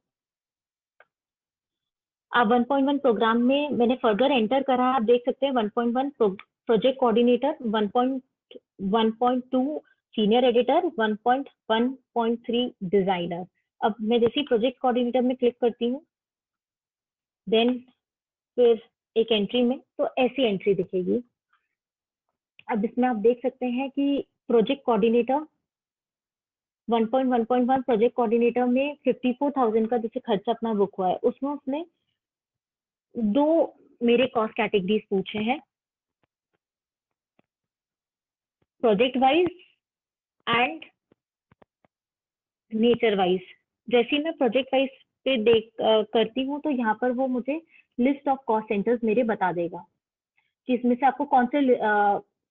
अब 1.1 प्रोग्राम में मैंने फर्दर एंटर करा, आप देख सकते हैं 1.1 project coordinator, 1.2 senior editor, 1.1.3 designer. अब मैं जैसे प्रोजेक्ट कोऑर्डिनेटर में क्लिक करती हूँ, देन फिर एक एंट्री में तो ऐसी एंट्री दिखेगी। अब इसमें आप देख सकते हैं कि प्रोजेक्ट कोऑर्डिनेटर 1.1.1 प्रोजेक्ट कोऑर्डिनेटर में 54,000 का जैसे खर्चा अपना बुक हुआ है, उसमें उसने 2 मेरे कॉस्ट कैटेगरीज पूछे हैं, project wise and nature wise. जैसे ही मैं प्रोजेक्ट वाइज पे करती हूँ तो यहाँ पर वो मुझे लिस्ट ऑफ कॉस्ट सेंटर्स मेरे बता देगा कि इसमें से आपको कौन से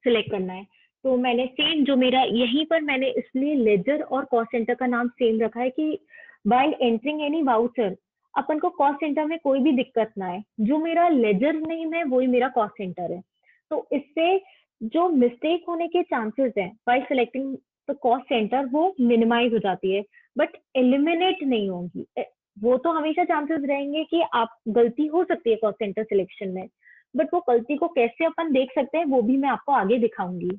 सिलेक्ट करना है। तो मैंने सेम जो मेरा यहीं पर मैंने इसलिए लेजर और कॉस्ट सेंटर का नाम सेम रखा है कि व्हाइल एंटरिंग एनी वाउचर अपन को कॉस्ट सेंटर में कोई भी दिक्कत ना है, जो मेरा लेजर नेम है वही मेरा कॉस्ट सेंटर है। तो इससे जो मिस्टेक होने के चांसेस है while selecting the cost centre वो मिनिमाइज हो जाती है, बट एलिमिनेट नहीं होंगी। वो तो हमेशा चांसेस रहेंगे कि आप गलती हो सकती है कॉस्ट सेंटर सिलेक्शन में, बट वो गलती को कैसे अपन देख सकते हैं वो भी मैं आपको आगे दिखाऊंगी।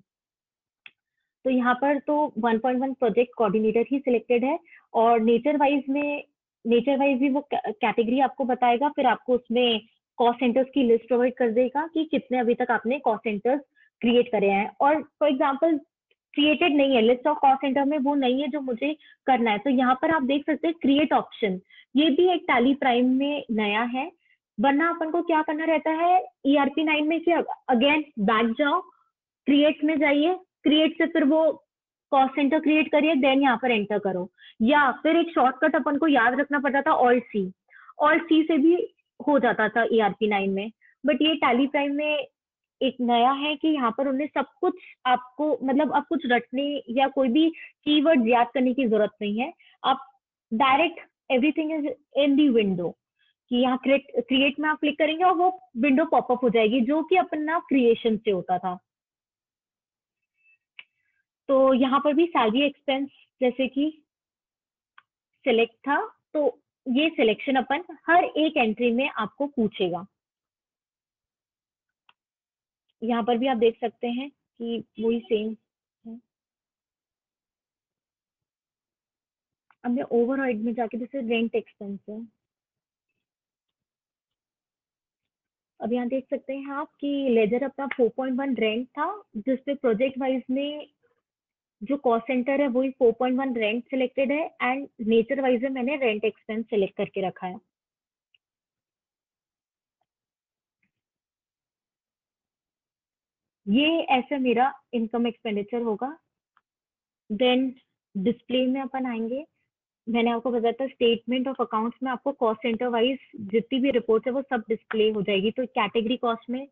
तो यहाँ पर तो 1.1 प्रोजेक्ट कोऑर्डिनेटर ही सिलेक्टेड है और नेचर वाइज भी वो कैटेगरी आपको बताएगा, फिर आपको उसमें कॉस्ट सेंटर्स की लिस्ट प्रोवाइड कर देगा कि कितने अभी तक आपने कॉस्ट सेंटर्स क्रिएट करे हैं। और फॉर एग्जाम्पल क्रिएटेड नहीं है, लिस्ट ऑफ कॉस्ट सेंटर में वो नहीं है जो मुझे करना है, तो यहाँ पर आप देख सकते हैं क्रिएट ऑप्शन, ये भी एक टैली प्राइम में नया है। वरना अपन को क्या करना रहता है ERP 9 में कि अगेन बैक जाओ, क्रिएट में जाइए, क्रिएट से फिर वो कॉस्ट सेंटर क्रिएट करिए, देन यहाँ पर एंटर करो, या फिर एक शॉर्टकट अपन को याद रखना पड़ता था ऑल्ट सी से भी हो जाता था ERP 9 में। बट ये टैली प्राइम में एक नया है कि यहाँ पर उन्हें सब कुछ आपको मतलब अब कुछ रटने या कोई भी कीवर्ड याद करने की जरूरत नहीं है, आप direct everything is in the window कि यहाँ क्रिएट में आप क्लिक करेंगे और वो विंडो पॉपअप हो जाएगी जो कि अपना क्रिएशन से होता था। तो यहाँ पर भी सैलरी एक्सपेंस जैसे कि सिलेक्ट था, तो ये सिलेक्शन अपन हर एक एंट्री में आपको पूछेगा। यहाँ पर भी आप देख सकते हैं कि वही सेम है। अब मैं ओवरहेड में जाके जैसे रेंट एक्सपेंस है, अब यहाँ देख सकते हैं आप कि लेजर अपना 4.1 रेंट था, जिसपे प्रोजेक्ट वाइज में जो कॉस्ट सेंटर है वही 4.1 रेंट सिलेक्टेड है एंड नेचर वाइज में मैंने रेंट एक्सपेंस सिलेक्ट करके रखा है। ये ऐसा मेरा इनकम एक्सपेंडिचर होगा। देन डिस्प्ले में अपन आएंगे, मैंने आपको बताया था स्टेटमेंट ऑफ अकाउंट्स में आपको कॉस्ट सेंटर वाइज जितनी भी रिपोर्ट है वो सब डिस्प्ले हो जाएगी। तो कैटेगरी कॉस्ट में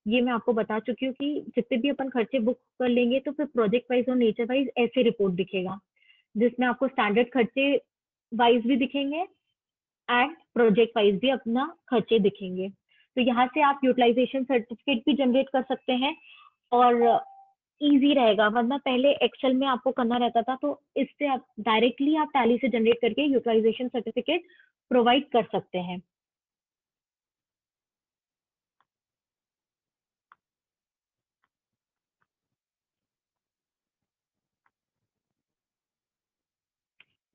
ये मैं आपको बता चुकी हूँ कि जितने भी अपन खर्चे बुक कर लेंगे तो फिर प्रोजेक्ट वाइज और नेचर वाइज ऐसे रिपोर्ट दिखेगा, जिसमें आपको स्टैंडर्ड खर्चे वाइज भी दिखेंगे एंड प्रोजेक्ट वाइज भी अपना खर्चे दिखेंगे। तो यहाँ से आप यूटिलाइजेशन सर्टिफिकेट भी जनरेट कर सकते हैं और इजी रहेगा, वरना पहले एक्सेल में आपको करना रहता था, तो इससे आप डायरेक्टली आप टैली से जनरेट करके यूटिलाइजेशन सर्टिफिकेट प्रोवाइड कर सकते हैं।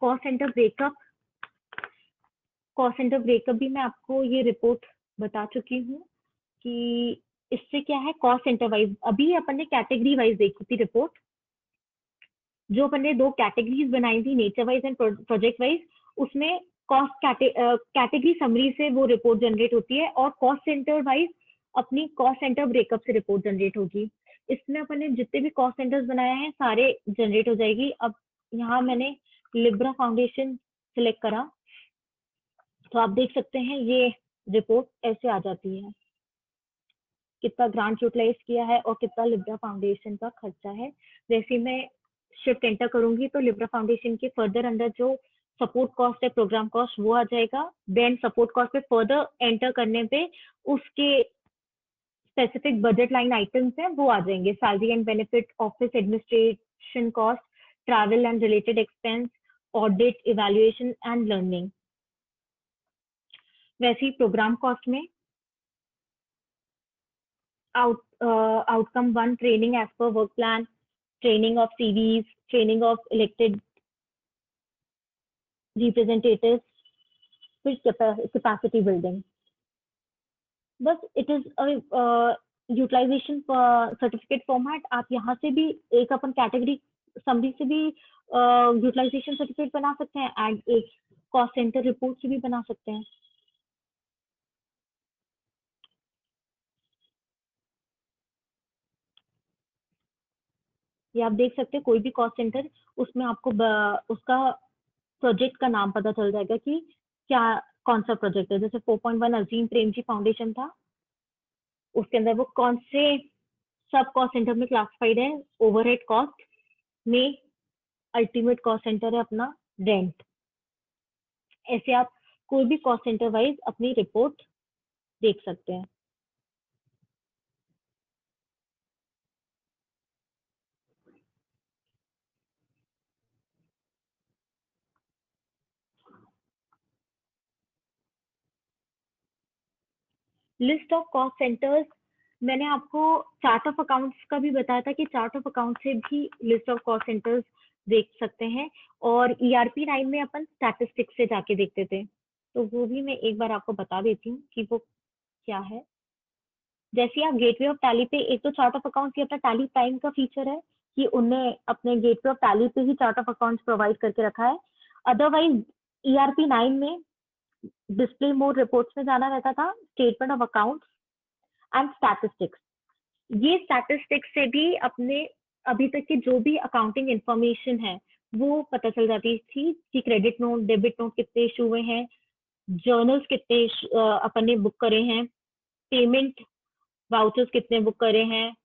Cost centre breakup, cost centre breakup भी मैं आपको ये रिपोर्ट बता चुकी हूँ कि इससे क्या है, कॉस्ट सेंटर वाइज अभी अपन ने कैटेगरी वाइज देखी थी रिपोर्ट, जो अपन ने 2 कैटेगरीज बनाई थी, nature wise and project wise, उसमें कॉस्ट कैटेगरी समरी से वो रिपोर्ट जनरेट होती है, और कॉस्ट सेंटर वाइज अपनी कॉस्ट सेंटर ब्रेकअप से रिपोर्ट जनरेट होगी। इसमें अपन ने जितने भी कॉस्ट सेंटर्स बनाए हैं सारे जनरेट हो जाएगी। अब यहाँ मैंने लिब्रा फाउंडेशन सिलेक्ट करा, तो आप देख सकते हैं ये रिपोर्ट ऐसे आ जाती है, कितना ग्रांट यूटिलाइज किया है और कितना लिब्रा फाउंडेशन का खर्चा है। जैसे मैं शिफ्ट एंटर करूंगी तो लिब्रा फाउंडेशन के फर्दर अंदर जो सपोर्ट कॉस्ट है, प्रोग्राम कॉस्ट, वो आ जाएगा। देन सपोर्ट कॉस्ट पे फर्दर एंटर करने पे उसके स्पेसिफिक बजट लाइन आइटम्स हैं वो आ जाएंगे, salary and benefit, office administration cost, travel and related expense, audit, evaluation and learning. वैसे ही प्रोग्राम कॉस्ट में outcome 1 training as per work plan, training of CVs, training of elected representatives, फिर capacity building. बस it is utilisation certificate format. आप यहाँ से भी एक अपन category summary से भी यूटिलाइजेशन सर्टिफिकेट बना सकते हैं, एंड एक कॉस्ट सेंटर रिपोर्ट से भी बना सकते हैं। ये आप देख सकते हैं कोई भी कॉस्ट सेंटर, उसमें आपको उसका प्रोजेक्ट का नाम पता चल जाएगा कि क्या कौन सा प्रोजेक्ट है। जैसे 4.1 अजीम प्रेमजी फाउंडेशन था, उसके अंदर वो कौन से सब कॉस्ट सेंटर में क्लासिफाइड है। ओवरहेड कॉस्ट में अल्टीमेट कॉस्ट सेंटर है अपना रेंट। ऐसे आप कोई भी कॉस्ट सेंटर वाइज अपनी रिपोर्ट देख सकते हैं। लिस्ट ऑफ कॉस्ट सेंटर्स, मैंने आपको चार्ट ऑफ अकाउंट्स का भी बताया था कि चार्ट ऑफ अकाउंट से भी लिस्ट ऑफ कॉस्ट सेंटर्स देख सकते हैं, और ERP 9 में अपन स्टैटिस्टिक्स से जाके देखते थे, तो वो भी मैं एक बार आपको बता देती हूँ कि वो क्या है। जैसे आप गेटवे ऑफ टैली पे, एक तो चार्ट ऑफ अकाउंट की अपना टैली प्राइम का फीचर है कि उनने अपने गेटवे ऑफ टैली पे ही चार्ट ऑफ अकाउंट्स प्रोवाइड करके रखा है। अदरवाइज ERP 9 में डिस्प्ले मोड रिपोर्ट्स में जाना रहता था, statement of accounts and statistics. ये स्टैटिस्टिक्स से भी अपने अभी तक की जो भी अकाउंटिंग इंफॉर्मेशन है वो पता चल जाती थी कि क्रेडिट नोट, डेबिट नोट कितने इशू हुए हैं, जर्नल्स कितने अपन ने बुक करे हैं, पेमेंट वाउचर्स कितने बुक करे हैं,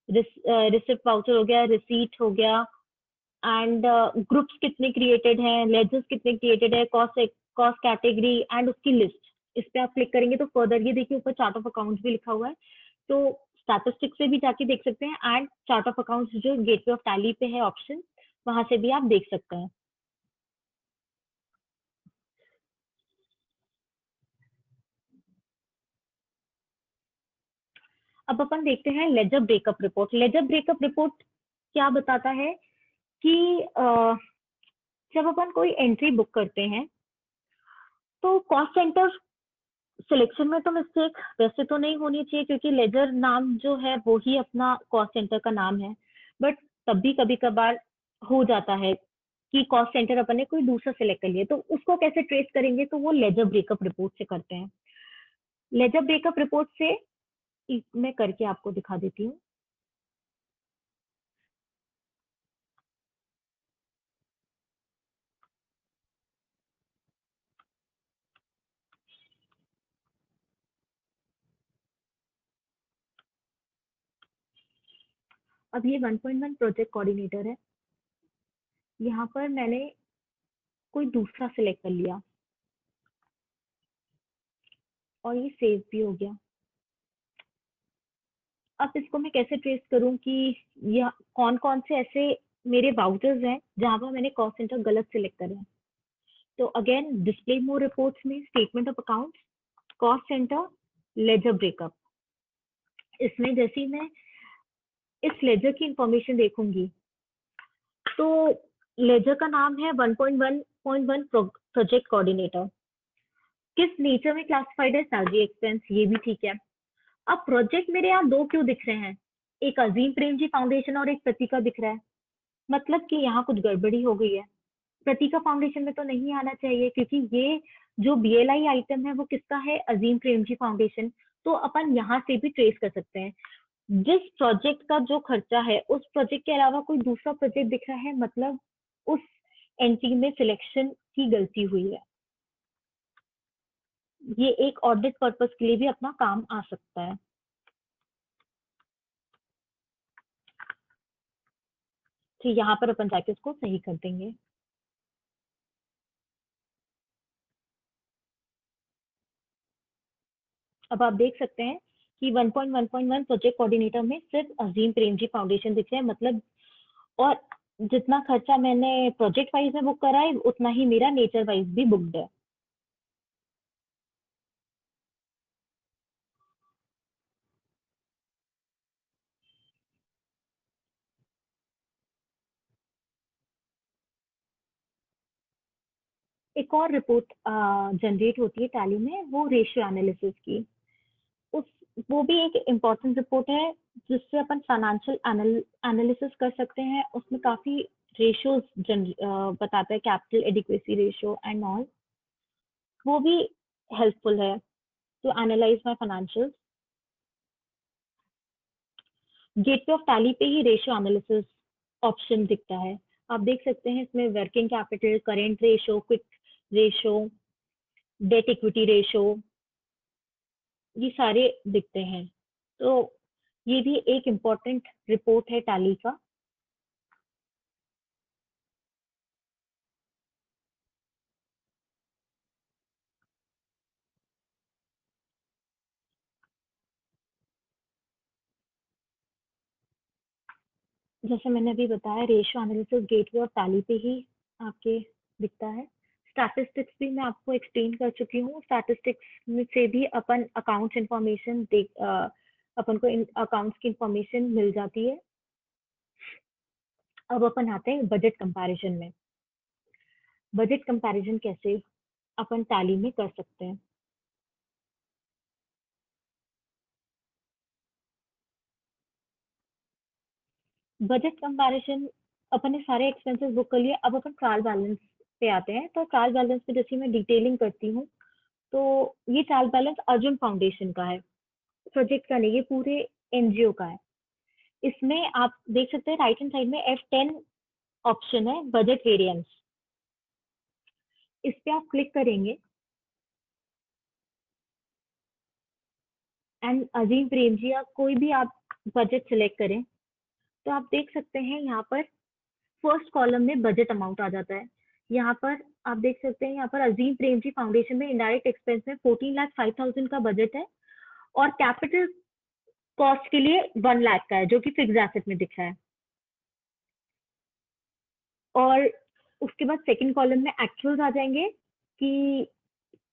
रिसिप्ट वाउचर हो गया, रिसीट हो गया, एंड ग्रुप्स कितने क्रिएटेड हैं, लेजर्स कितने क्रिएटेड है, कॉस्ट कैटेगरी एंड उसकी लिस्ट। इस पे आप क्लिक करेंगे तो फर्दर ये देखिए ऊपर चार्ट ऑफ अकाउंट्स भी लिखा हुआ है, तो स्टैटिस्टिक्स से भी जाके देख सकते हैं, एंड चार्ट ऑफ अकाउंट्स जो गेटवे ऑफ टैली पे है ऑप्शन, वहां से भी आप देख सकते हैं। अब अपन देखते हैं ledger breakup report. Ledger breakup report क्या बताता है कि जब अपन कोई एंट्री बुक करते हैं तो कॉस्ट सेंटर सिलेक्शन में तो मिस्टेक वैसे तो नहीं होनी चाहिए, क्योंकि लेजर नाम जो है वो ही अपना कॉस्ट सेंटर का नाम है, बट तब भी कभी कभार हो जाता है कि कॉस्ट सेंटर अपन ने कोई दूसरा सिलेक्ट कर लिया, तो उसको कैसे ट्रेस करेंगे, तो वो लेजर ब्रेकअप रिपोर्ट से करते हैं। लेजर ब्रेकअप रिपोर्ट से मैं करके आपको दिखा देती हूँ। अब ये 1.1 प्रोजेक्ट कोऑर्डिनेटर है, यहाँ पर मैंने कोई दूसरा सिलेक्ट कर लिया और ये सेव भी हो गया। अब इसको मैं कैसे ट्रेस करूं कि यह कौन कौन से ऐसे मेरे वाउचर्स हैं जहां पर मैंने कॉस्ट सेंटर गलत सिलेक्ट करा है। तो अगेन डिस्प्ले मोर रिपोर्ट्स में statement of accounts, cost centre, ledger breakup, इसमें जैसे ही मैं इस लेजर की इंफॉर्मेशन देखूंगी तो लेजर का नाम है 1.1.1 प्रोजेक्ट कोऑर्डिनेटर। किस नेचर में क्लासिफाइड है? सैलरी एक्सपेंस, ये भी ठीक है। अब प्रोजेक्ट मेरे यहाँ दो क्यों दिख रहे हैं? एक अजीम प्रेमजी फाउंडेशन और एक प्रतीका दिख रहा है, मतलब कि यहाँ कुछ गड़बड़ी हो गई है। प्रतीका फाउंडेशन में तो नहीं आना चाहिए क्योंकि ये जो बीएलआई आइटम है वो किसका है? अजीम प्रेमजी फाउंडेशन। तो अपन यहाँ से भी ट्रेस कर सकते हैं जिस प्रोजेक्ट का जो खर्चा है उस प्रोजेक्ट के अलावा कोई दूसरा प्रोजेक्ट दिख रहा है, मतलब उस एंट्री में सिलेक्शन की गलती हुई है। ये एक ऑडिट पर्पस के लिए भी अपना काम आ सकता है। तो यहाँ पर अपन जाके उसको सही कर देंगे। अब आप देख सकते हैं कि 1.1.1 प्रोजेक्ट कोऑर्डिनेटर में सिर्फ अजीम प्रेमजी फाउंडेशन दिख रहा है, मतलब और जितना खर्चा मैंने प्रोजेक्ट वाइज में बुक करा है उतना ही मेरा नेचर वाइज भी बुकड है। एक और रिपोर्ट जनरेट होती है टैली में, वो रेशियो एनालिसिस की। उस वो भी एक इम्पोर्टेंट रिपोर्ट है जिससे अपन फाइनेंशियल एनालिसिस कर सकते हैं। उसमें काफी रेशियोज बताता है, capital adequacy ratio and all, वो भी हेल्पफुल है to analyse my financials. Gateway of Tally पे ही रेशियो एनालिसिस ऑप्शन दिखता है। आप देख सकते हैं इसमें working capital, current ratio, quick ratio, debt equity ratio, ये सारे दिखते हैं। तो ये भी एक इम्पोर्टेंट रिपोर्ट है टैली का। जैसे मैंने अभी बताया, रेशियो एनालिसिस गेटवे और टैली पे ही आपके दिखता है। स्टैटिस्टिक्स भी मैं आपको एक्सप्लेन कर चुकी हूँ। स्टैटिस्टिक्स में से भी अपन अकाउंट्स इंफॉर्मेशन अपन को अकाउंट्स की इंफॉर्मेशन मिल जाती है। अब अपन आते हैं बजट कंपैरिजन में। बजट कंपैरिजन कैसे अपन टैली में कर सकते हैं? बजट कंपैरिजन, अपन ने सारे एक्सपेंसेस बुक कर लिए। अब अपन ट्रायल बैलेंस पे आते हैं। तो ट्रायल बैलेंस पे जैसे मैं डिटेलिंग करती हूँ, तो ये ट्रायल बैलेंस अर्जुन फाउंडेशन का है, प्रोजेक्ट का नहीं, ये पूरे एनजीओ का है। इसमें आप देख सकते हैं राइट हैंड साइड में F10 ऑप्शन है, बजट वेरिएंस। इस पे आप क्लिक करेंगे एंड अजीम प्रेमजी या कोई भी आप बजट सिलेक्ट करें तो आप देख सकते हैं यहाँ पर फर्स्ट कॉलम में बजट अमाउंट आ जाता है। यहाँ पर आप देख सकते हैं, यहाँ पर अजीम प्रेमजी फाउंडेशन में इनडायरेक्ट एक्सपेंस में 14,05,000 का बजट है और कैपिटल कॉस्ट के लिए 1 लाख का है, जो कि फिक्स एसेट में दिख रहा है। और उसके बाद सेकंड कॉलम में एक्चुअल्स आ जाएंगे कि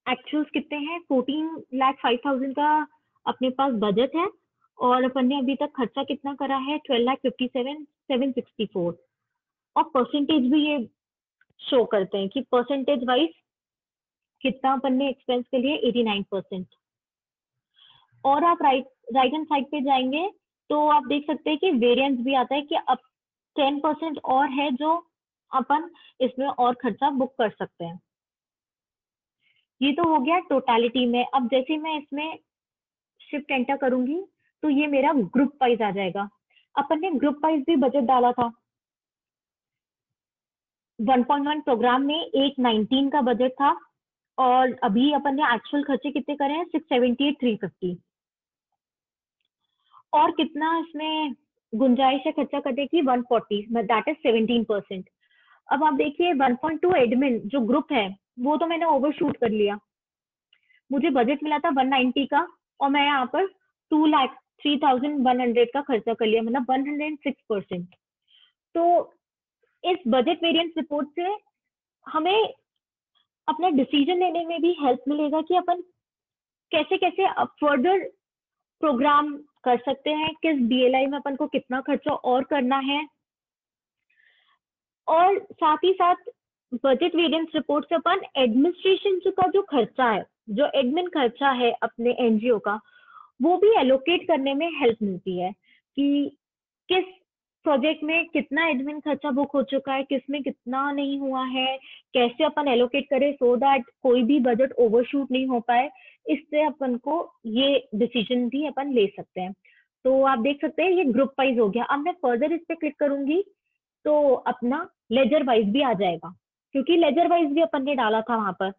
एक्चुअल्स कितने हैं। 14,05,000 का अपने पास बजट है और अपन ने अभी तक खर्चा कितना करा है? 12,57,764। और परसेंटेज भी ये शो करते हैं कि परसेंटेज वाइज कितना अपन ने एक्सपेंस के लिए 89%। और आप राइट हैंड साइड पे जाएंगे तो आप देख सकते हैं कि वेरिएंस भी आता है कि अब 10% और है जो अपन इसमें और खर्चा बुक कर सकते हैं। ये तो हो गया टोटलिटी में। अब जैसे मैं इसमें शिफ्ट एंटर करूंगी तो ये मेरा ग्रुप वाइज आ जाएगा। अपन ने ग्रुप वाइज भी बजट डाला था। 1.1 प्रोग्राम में 819 का बजट था और अभी अपन ने एक्चुअल खर्चे कितने करे हैं? 678,350। और कितना इसमें गुंजाइश है खर्चा करने की? 140, दैट इज 17%। अब आप देखिए 1.2 एडमिन जो ग्रुप है वो तो मैंने ओवरशूट कर लिया। मुझे बजट मिला था 190 का और मैं यहाँ पर 2 लाख 3100 का खर्चा कर लिया, मतलब 106%। तो इस बजट वेरिएंस रिपोर्ट से हमें अपना डिसीजन लेने में भी हेल्प मिलेगा कि अपन कैसे कैसे फर्दर प्रोग्राम कर सकते हैं, किस बीएलआई में अपन को कितना खर्चा और करना है। और साथ ही साथ बजट वेरिएंस रिपोर्ट से अपन एडमिनिस्ट्रेशन का जो खर्चा है, जो एडमिन खर्चा है अपने एनजीओ का, वो भी एलोकेट करने में हेल्प मिलती है कि किस प्रोजेक्ट में कितना एडमिन खर्चा बुक हो चुका है, किस में कितना नहीं हुआ है, कैसे अपन एलोकेट करें सो दैट कोई भी बजट ओवरशूट नहीं हो पाए। इससे अपन को ये डिसीजन भी अपन ले सकते हैं। तो आप देख सकते हैं ये ग्रुप वाइज हो गया। अब मैं फर्दर इस पे क्लिक करूंगी तो अपना लेजर वाइज भी आ जाएगा, क्योंकि लेजर वाइज भी अपन ने डाला था वहां पर।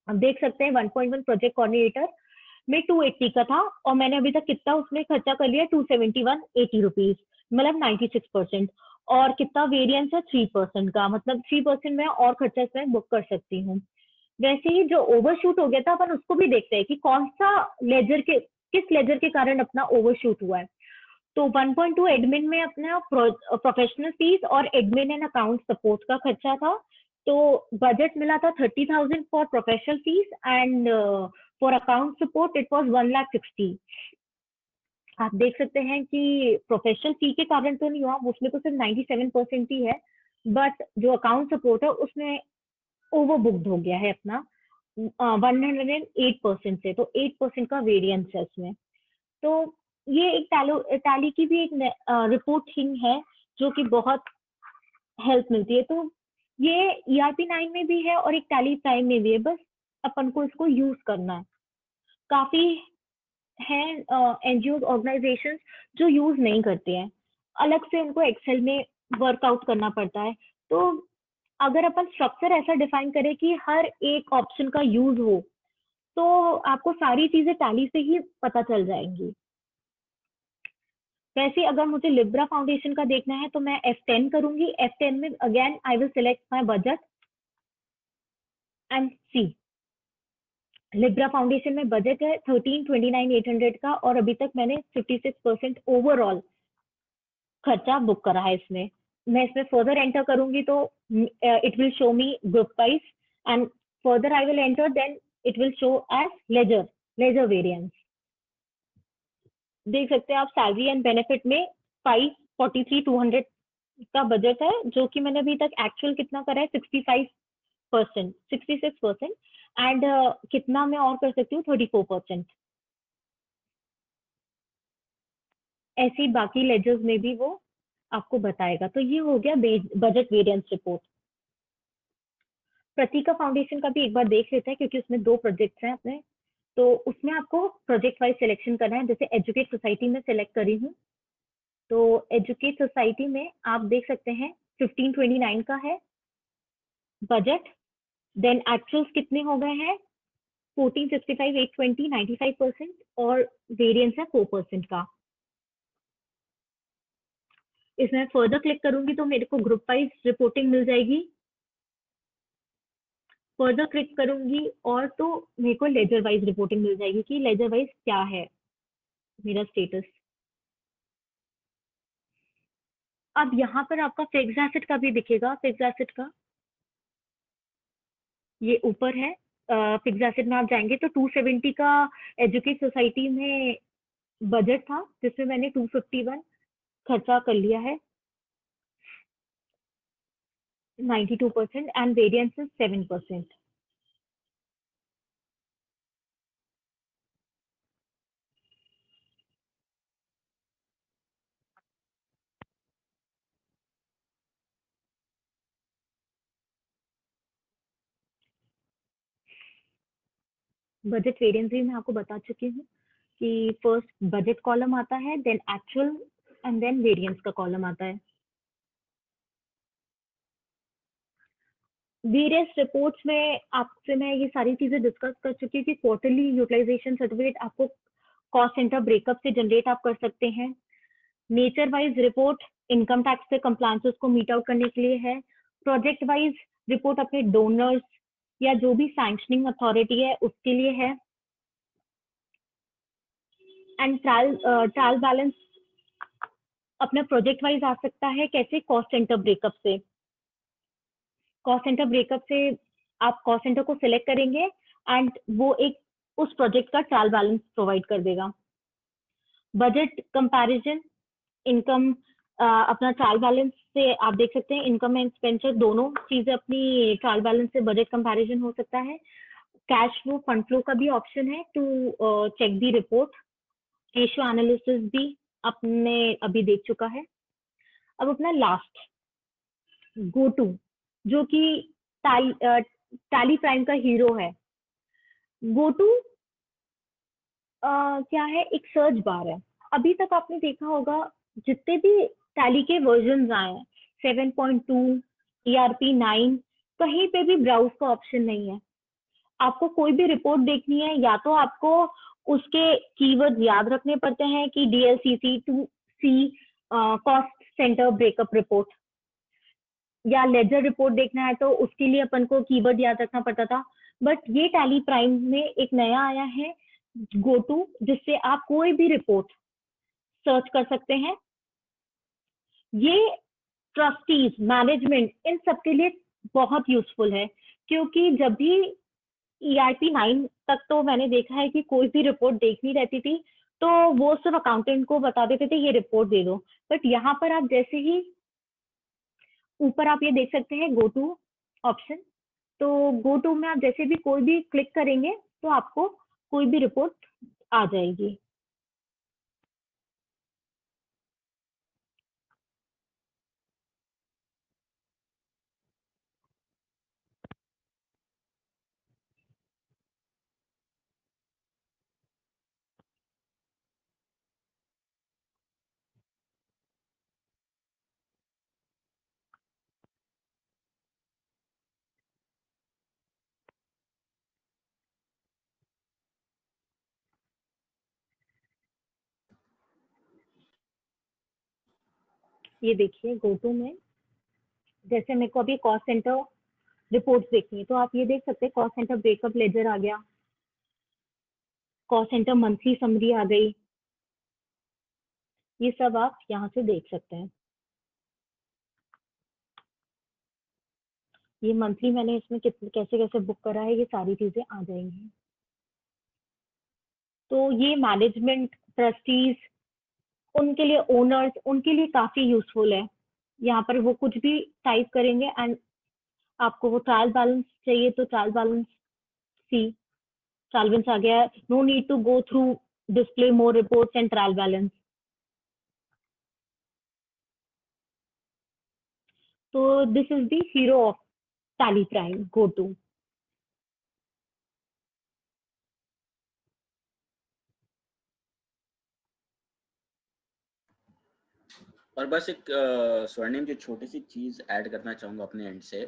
अब देख सकते हैं 1.1 प्रोजेक्ट कोऑर्डिनेटर में 280 का था और मैंने अभी तक कितना उसमें खर्चा कर लिया, 271.80 रुपीज, मतलब 96%। और कितना वेरिएंस है 3% का, मतलब 3% में और खर्चा इसमें बुक कर सकती हूँ। वैसे ही जो ओवरशूट हो गया था अपन उसको भी देखते हैं कि कौन सा लेजर के, किस लेजर के कारण अपना ओवरशूट हुआ है। तो 1.2 एडमिन में अपना प्रोफेशनल फीस और एडमिन एंड अकाउंट सपोर्ट का खर्चा था। तो बजट मिला था 30,000 for professional fees and for account support it was 1,60,000। आप देख सकते हैं कि प्रोफेशनल फी के कारण तो नहीं हुआ, उसमें तो सिर्फ 97% ही है, बट जो अकाउंट सपोर्ट है उसमें ओवर बुक्ड हो गया है अपना 108% से, तो 8% का वेरिएंस है इसमें। तो ये एक टैली की भी एक रिपोर्टिंग है जो कि बहुत हेल्प मिलती है। तो ये ERP9 में भी है और एक टैली प्राइम में भी है, बस अपन को इसको यूज करना है। काफी हैं एनजीओ ऑर्गेनाइजेशंस जो यूज नहीं करते हैं, अलग से उनको एक्सेल में वर्कआउट करना पड़ता है। तो अगर अपन स्ट्रक्चर ऐसा डिफाइन करें कि हर एक ऑप्शन का यूज हो, तो आपको सारी चीजें टैली से ही पता चल जाएंगी। वैसे अगर मुझे लिब्रा फाउंडेशन का देखना है तो मैं F10 करूंगी। F10 में again I will select my budget and see. Libra Foundation में बजट है 13,29,800 का और अभी तक मैंने 56% ओवरऑल खर्चा बुक करा है इसमें। मैं इसमें फर्दर एंटर करूंगी तो it will show me group wise and further I will enter, then it will show as ledger variance. देख सकते हैं आप सैलरी एंड बेनिफिट में 543,200 का बजट है, जो कि मैंने अभी तक एक्चुअल कितना करा है 66% एंड कितना मैं और कर सकती हूँ 34%। ऐसे ही बाकी लेजर्स में भी वो आपको बताएगा। तो ये हो गया बजट वेरिएंस रिपोर्ट। प्रतीका फाउंडेशन का भी एक बार देख लेते हैं क्योंकि उसमें 2 प्रोजेक्ट्स हैं अपने। तो उसमें आपको प्रोजेक्ट वाइज सिलेक्शन करना है। जैसे एजुकेट सोसाइटी में सिलेक्ट करी हूँ, तो एजुकेट सोसाइटी में आप देख सकते हैं 1529 का है बजट, देन एक्चुअल्स कितने हो गए हैं 1465, 820, 95% और वेरिएंस है 4% का। इसमें फर्दर क्लिक करूंगी तो मेरे को ग्रुप वाइज रिपोर्टिंग मिल जाएगी। फर्दर क्लिक करूंगी और तो मेरे को लेजर वाइज रिपोर्टिंग मिल जाएगी कि लेजर वाइज क्या है मेरा स्टेटस। अब यहाँ पर आपका फिक्स्ड एसेट का भी दिखेगा। फिक्स्ड एसेट का ये ऊपर है। फिक्स्ड एसेट में आप जाएंगे तो 270 का एजुकेट सोसाइटी में बजट था, जिसमें मैंने 251 खर्चा कर लिया है, 92% and variance is 7%। Budget variance भी मैं आपको बता चुकी हूँ कि फर्स्ट बजट कॉलम आता है, then actual and then variance का कॉलम आता है। वेरियस रिपोर्ट्स में आपसे मैं ये सारी चीजें डिस्कस कर चुकी हूँ कि क्वार्टरली यूटिलाइजेशन सर्टिफिकेट आपको कॉस्ट सेंटर ब्रेकअप से जनरेट आप कर सकते हैं। Nature wise report income tax से कंप्लायंसेस को मीट आउट करने के लिए है। प्रोजेक्ट वाइज रिपोर्ट अपने डोनर्स या जो भी सैंक्शनिंग अथॉरिटी है उसके लिए है। एंड ट्रायल बैलेंस अपना प्रोजेक्ट वाइज आ सकता है। कैसे? कॉस्ट सेंटर ब्रेकअप से। कॉस्ट सेंटर ब्रेकअप से आप कॉस्ट सेंटर को सिलेक्ट करेंगे एंड वो एक उस प्रोजेक्ट का ट्रायल बैलेंस प्रोवाइड कर देगा। बजट कंपैरिजन, इनकम अपना ट्रायल बैलेंस से आप देख सकते हैं, इनकम एंड एक्सपेंडिचर दोनों चीजें अपनी ट्रायल बैलेंस से बजट कंपैरिजन हो सकता है। कैश फ्लो, फंड फ्लो का भी ऑप्शन है to check the report. Ratio analysis भी आपने अभी देख चुका है। अब अपना लास्ट गो टू, जो कि टैली प्राइम का हीरो है। गो टू क्या है? एक सर्च बार है। अभी तक आपने देखा होगा जितने भी टैली के वर्जन आए हैं, 7.2, ERP 9, कहीं पे भी ब्राउज का ऑप्शन नहीं है। आपको कोई भी रिपोर्ट देखनी है, या तो आपको उसके कीवर्ड याद रखने पड़ते हैं कि DLCC to see cost centre breakup report, या लेजर रिपोर्ट देखना है तो उसके लिए अपन को कीवर्ड याद रखना पड़ता था। बट ये टैली प्राइम में एक नया आया है गो टू, जिससे आप कोई भी रिपोर्ट सर्च कर सकते हैं। ये ट्रस्टीज, मैनेजमेंट, इन सब के लिए बहुत यूजफुल है, क्योंकि जब भी ERP 9 तक तो मैंने देखा है कि कोई भी रिपोर्ट देखनी रहती थी तो वो सिर्फ अकाउंटेंट को बता देते थे ये रिपोर्ट दे दो। बट यहाँ पर आप जैसे ही ऊपर आप ये देख सकते हैं गो टू ऑप्शन, तो गो टू में आप जैसे भी कोई भी क्लिक करेंगे तो आपको कोई भी रिपोर्ट आ जाएगी। ये देखिए गो टू में जैसे मेरे को अभी कॉस्ट सेंटर रिपोर्ट्स देखनी है तो आप ये देख सकते हैं, कॉस्ट सेंटर ब्रेकअप लेजर आ गया, कॉस्ट सेंटर मंथली समरी आ गई। ये सब आप यहाँ से देख सकते हैं। ये मंथली मैंने इसमें कितने कैसे कैसे बुक करा है, ये सारी चीजें आ जाएंगी। तो ये मैनेजमेंट, ट्रस्टीज, उनके लिए, ओनर्स, उनके लिए काफी यूजफुल है। यहाँ पर वो कुछ भी टाइप करेंगे एंड आपको वो ट्रायल बैलेंस चाहिए तो trial balance see, trial balance आ गया। No need to go through display more reports and trial balance. तो this is the hero of Tally Prime, go to. और बस एक स्वर्णिम जी छोटी सी चीज ऐड करना चाहूंगा अपने एंड से।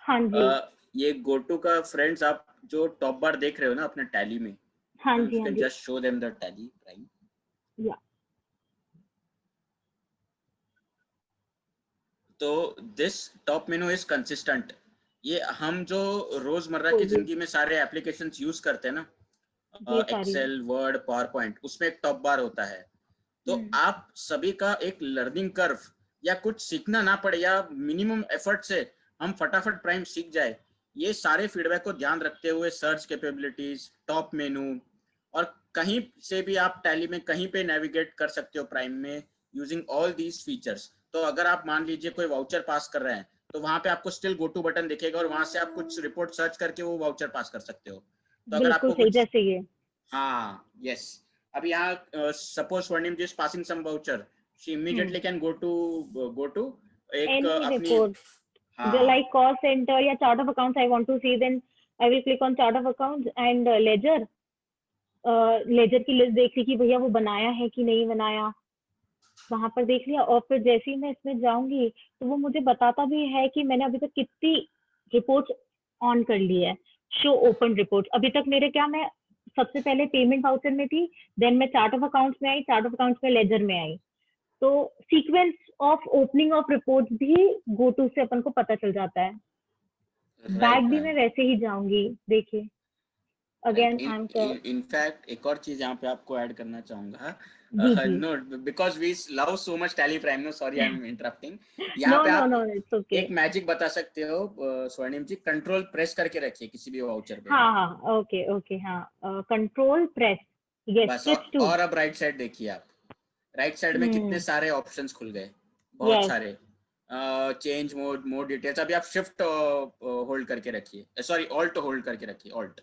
हाँ जी। ये गोटू का फ्रेंड्स आप जो टॉप बार देख रहे हो ना अपने टैली में, हाँ if जी। you हाँ can ji. just show them the tally prime. या तो this top menu is consistent. ये हम जो रोजमर्रा की कोई भी जिंदगी में सारे एप्लीकेशंस यूज करते हैं ना, ये सारी। एक्सेल, वर्ड, पावर पॉइंट, उसमें एक टॉप बार होता है। तो आप सभी का एक लर्निंग कर्व, या कुछ सीखना ना पड़े, या मिनिमम एफर्ट से हम फटाफट प्राइम सीख जाए, ये सारे फीडबैक को ध्यान रखते हुए सर्च कैपेबिलिटीज, टॉप मेनू, और कहीं से भी आप टैली में कहीं पे नेविगेट कर सकते हो प्राइम में यूजिंग ऑल दीज फीचर्स। तो अगर आप मान लीजिए कोई वाउचर पास कर रहे हैं तो वहां पे आपको स्टिल गो टू बटन दिखेगा और वहां से आप कुछ रिपोर्ट सर्च करके वो वाउचर पास कर सकते हो। तो अगर बिल्कुल आपको सही, कुछ, जैसे ये हाँ, यस, अब यहाँ suppose Swarnim ji passing some voucher, she immediately can go to एक एनी अपनी, रिपोर्ट हाँ, like cost center या chart of accounts I want to see, then I will click on chart of accounts and ledger, ledger की list देख ली कि भैया वो बनाया है कि नहीं बनाया, वहां पर देख लिया। और फिर जैसे ही मैं इसमें जाऊंगी तो वो मुझे बताता भी है कि मैंने अभी तक कितनी रिपोर्ट ऑन कर ली है। शो ओपन रिपोर्ट, अभी तक मेरे क्या, मैं सबसे पहले पेमेंट वाउचर में थी, देन मैं चार्ट ऑफ अकाउंट्स में आई, चार्ट ऑफ अकाउंट्स में लेजर में आई। तो sequence of opening of report भी गो टू से अपन को पता चल जाता है। बैक राइट भी मैम। मैं वैसे ही जाऊंगी, देखिए again I'm इनफैक्ट एक और चीज यहाँ पे आपको ऐड करना चाहूंगा. जी जी. No, because we love so much Tally Prime. No sorry, I am interrupting. यहाँ नो पे नो आप नो, इट्स ओके. एक मैजिक बता सकते हो स्वर्णिम जी. कंट्रोल प्रेस करके रखिए किसी भी वाउचर पे. हाँ हाँ, ओके ओके, हाँ. Control press. यस, बस. Switch to. और अब राइट साइड देखिए आप. राइट साइड में कितने सारे ऑप्शंस खुल गए, बहुत यस. सारे. Change mode, mode details. अभी आप शिफ्ट होल्ड करके रखिए, सॉरी ऑल्ट होल्ड करके रखिए, ऑल्ट.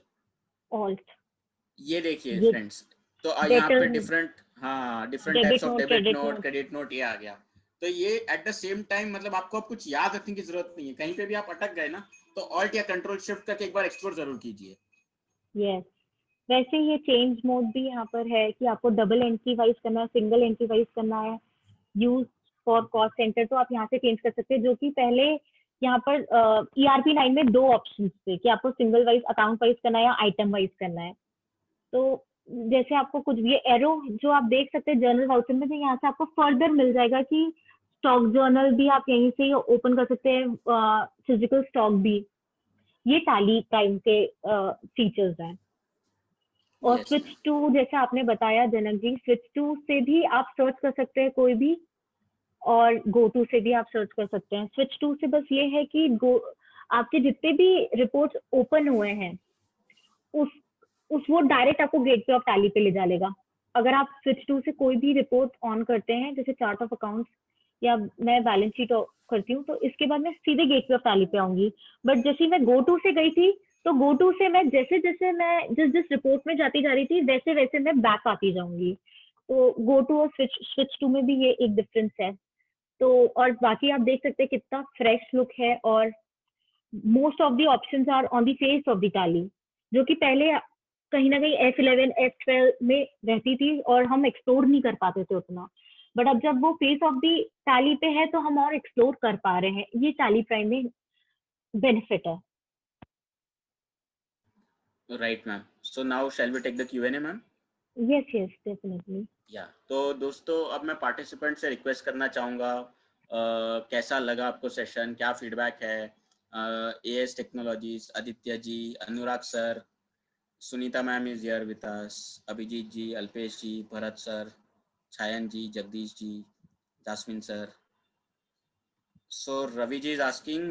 ऑल्ट. ये देखिए ये फ्रेंड्स. तो यहाँ पे डेटर. डिफरेंट, हाँ, different types debit of note, debit credit note, note. Credit note, ये आ गया. तो ये एट द सेम टाइम मतलब आपको अब कुछ याद रखने की जरूरत नहीं है. कहीं पे भी आप अटक गए ना, तो ऑल्ट या कंट्रोल शिफ्ट करके एक बार एक्सप्लोर जरूर कीजिए. यस. वैसे ये चेंज मोड भी यहाँ पर है कि आपको डबल एंट्री वाइज करना है, सिंगल एंट्री वाइज करना है. यूज फॉर कॉस्ट सेंटर तो आप यहाँ से चेंज कर सकते हैं, जो कि पहले यहाँ पर ERP 9 में 2 ऑप्शन थे कि आपको सिंगल वाइज, अकाउंट वाइज करना है या आइटम वाइज करना है. तो जैसे आपको कुछ ये एरो जो आप देख सकते हैं जर्नल वाउचर में, तो यहाँ से आपको फर्दर मिल जाएगा कि स्टॉक जर्नल भी आप यहीं से ओपन कर सकते हैं, फिजिकल स्टॉक भी. ये टैली प्राइम के फीचर्स हैं. और Yes, स्विच ma'am. टू जैसे आपने बताया जनक जी, स्विच टू से भी आप सर्च कर सकते हैं कोई भी, और गो टू से भी आप सर्च कर सकते हैं. स्विच टू से बस ये है कि गो आपके जितने भी रिपोर्ट्स ओपन हुए हैं उस वो डायरेक्ट आपको गेटवे ऑफ टैली पे ले जाएगा. अगर आप स्विच टू से कोई भी रिपोर्ट ऑन करते हैं, जैसे चार्ट ऑफ अकाउंट्स या मैं बैलेंस शीट करती हूँ, तो इसके बाद मैं सीधे गेटवे ऑफ टैली पे आऊंगी. बट जैसे मैं गो टू से गई थी, तो गो टू से मैं जैसे जैसे मैं जिस जिस रिपोर्ट में जाती जा रही थी, वैसे वैसे मैं बैक आती जाऊंगी. तो गो टू और स्विच टू में भी ये एक डिफरेंस है. तो और बाकी आप देख सकते हैं कितना फ्रेश लुक है, और most of the options are on the face of the Tally, जो कि पहले कहीं ना कहीं F11 F12 में रहती थी और हम एक्सप्लोर नहीं कर पाते थे उतना. बट अब जब वो फेस ऑफ द टैली पे है, तो हम और एक्सप्लोर कर पा रहे हैं. ये टैली प्राइम में बेनिफिट है. Right, ma'am. So now shall we take the Q&A, ma'am? Yes yes, definitely. या तो दोस्तों, अब मैं पार्टिसिपेंट से रिक्वेस्ट करना चाहूँगा, कैसा लगा आपको सेशन, क्या फीडबैक है. AS technologies, Aditya ji, Anurag sir, Sunita ma'am is here with us, Abhijit ji, Alpesh ji, Bharat sir, Chhayan ji, Jagdish ji, Jasmine sir. So Ravi ji is asking,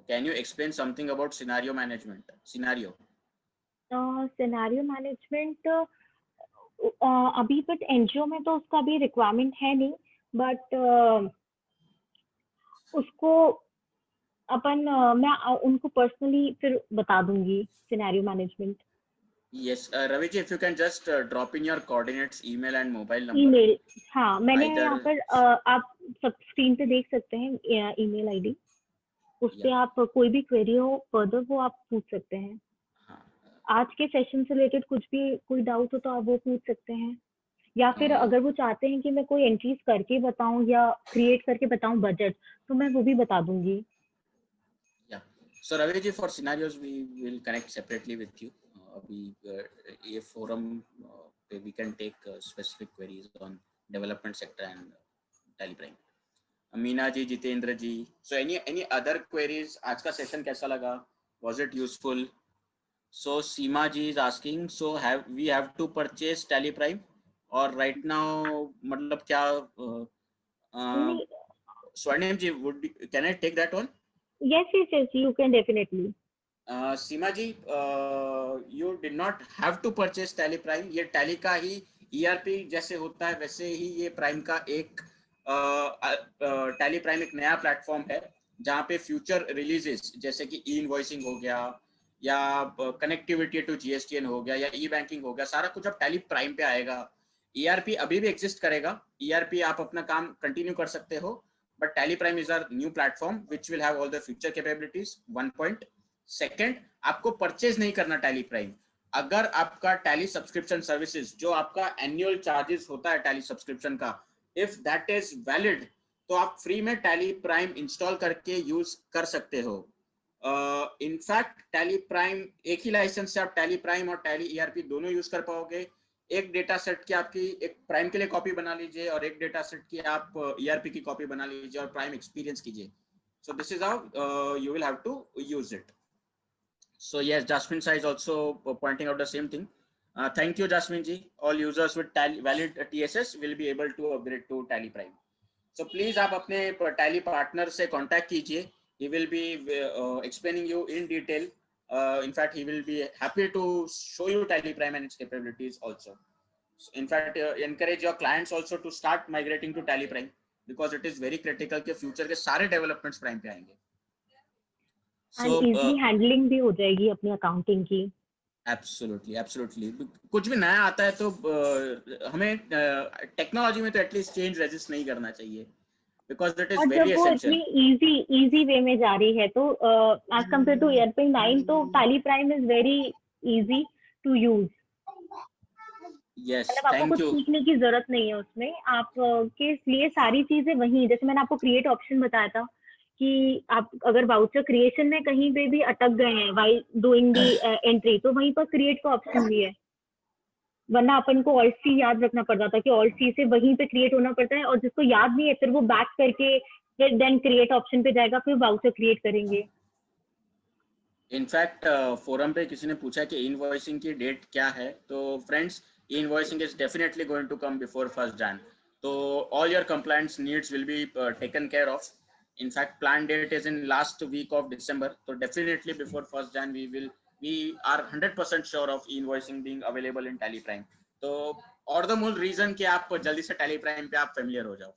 can you explain something about scenario management? Scenario. Scenario management अभी बट एनजीओ में तो उसका भी रिक्वायरमेंट है नहीं, but उसको अपन मैं उनको पर्सनली फिर बता दूंगी scenario management. Yes, Ravi ji, if you can just drop in your coordinates, email and mobile number. Email, हाँ मैंने Either, यहाँ पर आप सब स्क्रीन पे देख सकते हैं ईमेल आईडी. उस पे yeah, आप कोई भी क्वेरी हो फर्दर वो आप पूछ सकते हैं. हाँ, आज के सेशन से रिलेटेड कुछ भी कोई डाउट हो तो आप वो पूछ सकते हैं, या फिर अगर वो चाहते हैं कि मैं कोई एंट्रीज करके बताऊं या क्रिएट करके बताऊं बजट, तो मैं वो भी बता दूंगी. yeah. So Ravi ji, for scenarios we will connect separately with you. अभी ये forum पे we can take specific queries on development sector and Tally Prime. Meena ji, Jitendra ji, so any other queries? आज का सेशन कैसा लगा? Was it useful? So Seema ji is asking, so we have to purchase Tally Prime or right now मतलब क्या? Swarnim ji, can I take that one? Yes, you can definitely. Seema ji, you did not have to purchase Tally Prime. ये Tally का ही ERP जैसे होता है वैसे ही ये Prime का एक Tally Prime एक नया प्लेटफॉर्म है जहाँ पे फ्यूचर रिलीजेस जैसे कि E-इनवॉइसिंग हो गया या कनेक्टिविटी टू GSTN हो गया या E-बैंकिंग हो गया, सारा कुछ अब Tally Prime पे आएगा. ERP अभी भी एग्जिस्ट करेगा. ERP आप अपना काम कंटिन्यू कर सकते हो, but Tally Prime is our new platform which will have all the future capabilities. 1 point. Second, आपको परचेज नहीं करना टैली प्राइम. अगर आपका टैली सब्सक्रिप्शन सर्विसेज जो आपका एनुअल चार्जेस होता है टैली सब्सक्रिप्शन का, इफ दैट इज वैलिड, तो आप फ्री में टैली प्राइम इंस्टॉल करके यूज कर सकते हो. इनफैक्ट टैली प्राइम एक ही लाइसेंस से आप टैली प्राइम और टैली ईआरपी दोनों यूज कर पाओगे. एक डेटा सेट की आपकी एक प्राइम के लिए कॉपी बना लीजिए और एक डेटा सेट की आप ईआरपी की कॉपी बना लीजिए और प्राइम एक्सपीरियंस कीजिए. So this is how you will have to use it. So yes, Jasmine Sai is also pointing out the same thing. Thank you, Jasmine ji. All users with valid TSS will be able to upgrade to Tally Prime. So please आप अपने Tally partner से contact कीजिए. He will be explaining you in detail. In fact, he will be happy to show you Tally Prime and its capabilities also. So in fact, encourage your clients also to start migrating to Tally Prime because it is very critical कि future के सारे developments Prime पे आएंगे. And easily handling भी हो जाएगी अपनी accounting की. Absolutely absolutely. कुछ भी नया आता है तो हमें टेक्नोलॉजी में तो एटलीस्ट चेंज रेजिस्ट नहीं करना चाहिए because that is very essential. इतनी इजी वे में जा रही है तो एज कंपेयर टू एयरपिन 9 तो Tally Prime is very easy to use. Yes, मतलब आपको कुछ सीखने की जरूरत नहीं है उसमें. आप के लिए सारी चीजें वही, जैसे मैंने आपको क्रिएट ऑप्शन बताया था कि आप अगर वाउचर क्रिएशन में कहीं पे भी अटक गए हैं व्हाइल डूइंग दी एंट्री तो वहीं पर क्रिएट का ऑप्शन भी है. वरना अपन को ऑल्ट सी याद रखना पड़ता था कि ऑल्ट सी से वहीं पे क्रिएट होना पड़ता है और जिसको याद नहीं है फिर वो बैक करके फिर देन क्रिएट ऑप्शन पे जाएगा फिर वाउचर क्रिएट करेंगे. इनफैक्ट फोरम पे किसी ने पूछा कि इनवॉइसिंग की डेट क्या है. तो friends, invoicing is definitely going to come before 1st Jan. तो all your compliance needs will be taken care of. In fact, plan date is in last week of December. So definitely before 1st Jan, we are 100% sure of invoicing being available in Tally Prime. So, और the मूल reason कि आप जल्दी से Tally Prime पे आप familiar हो जाओ.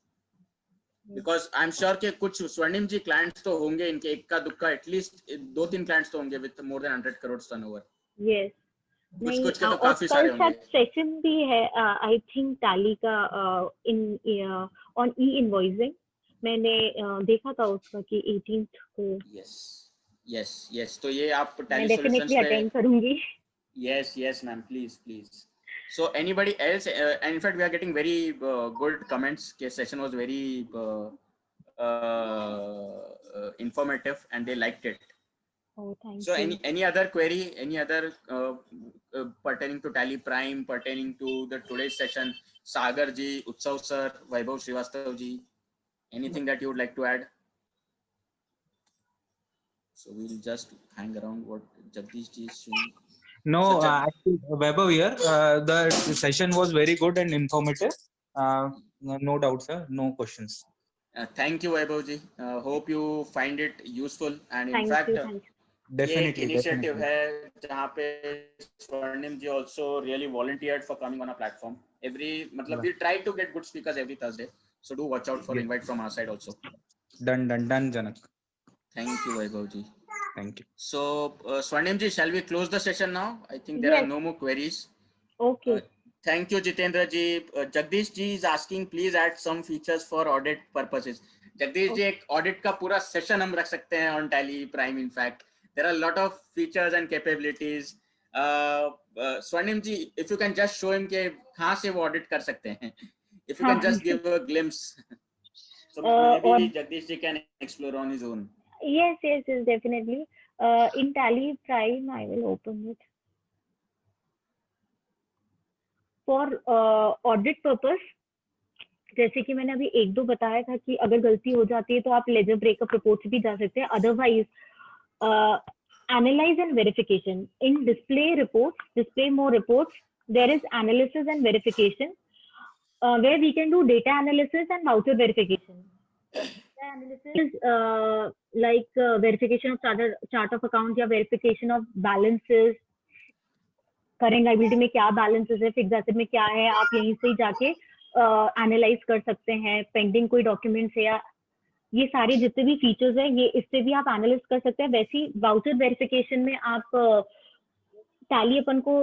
Because I'm sure कि कुछ स्वर्णिम जी clients तो होंगे इनके एक का दुक्का at least 2-3 clients तो होंगे with more than 100 crores turnover. Yes. कुछ के तो काफी सारे होंगे. सेशन भी है आई थिंक टैली का इन ऑन ई इनवॉइसिंग. मैंने देखा था उसका कि 18th को. यस. तो ये आप टैली सॉल्यूशंस पे अटेंड करूंगी. yes ma'am, please. So anybody else, and in fact we are getting very good comments. Case session was very informative and they liked it. Oh, thank you. So any other query, any other pertaining to Tally Prime, pertaining to the today's session? Sagar ji, Utsav sir, Vaibhav Srivastav ji, anything that you would like to add? So we'll just hang around what Jagdish ji is saying. No, actually, Vaibhav here. The session was very good and informative. No doubt, sir. No questions. Thank you, Vaibhav ji. Hope you find it useful. And in fact, definitely initiative है जहाँ पे स्वर्णिम जी also really volunteered for coming on a platform. मतलब we try to get good speakers every Thursday. So do watch out for invite from our side also. Done, Janak. Thank you, Vaibhav ji. Thank you. So, Swarnim ji, shall we close the session now? I think there are no more queries. Okay. Thank you, Jitendra ji. Jagdish ji is asking, please add some features for audit purposes. Jagdish ji, एक audit का पूरा session हम रख सकते हैं on Tally Prime. In fact, there are a lot of features and capabilities. Swarnim ji, if you can just show him कि कहाँ से वो audit कर सकते हैं. If you can just give a glimpse. So maybe Jagdish ji can explore on his own. Yes, definitely. In Tally Prime, I will open it. For audit purpose, जैसे कि मैंने अभी एक दो बताया था कि अगर गलती हो जाती है तो आप लेजर ब्रेकअप रिपोर्ट से भी जा सकते हैं. Otherwise analyze and verification. In display more reports, there is analysis and verification, where we can do data analysis and voucher verification. Data analysis is like verification of chart of account या verification of balances. Current liability में क्या balances है, fixed asset में क्या है, आप यहीं से जाके analyze कर सकते हैं. Pending कोई documents है या ये सारे जितने भी फीचर्स हैं ये इससे भी आप एनालिस कर सकते हैं. वैसी वाउचर वेरिफिकेशन में आप टैली अपन को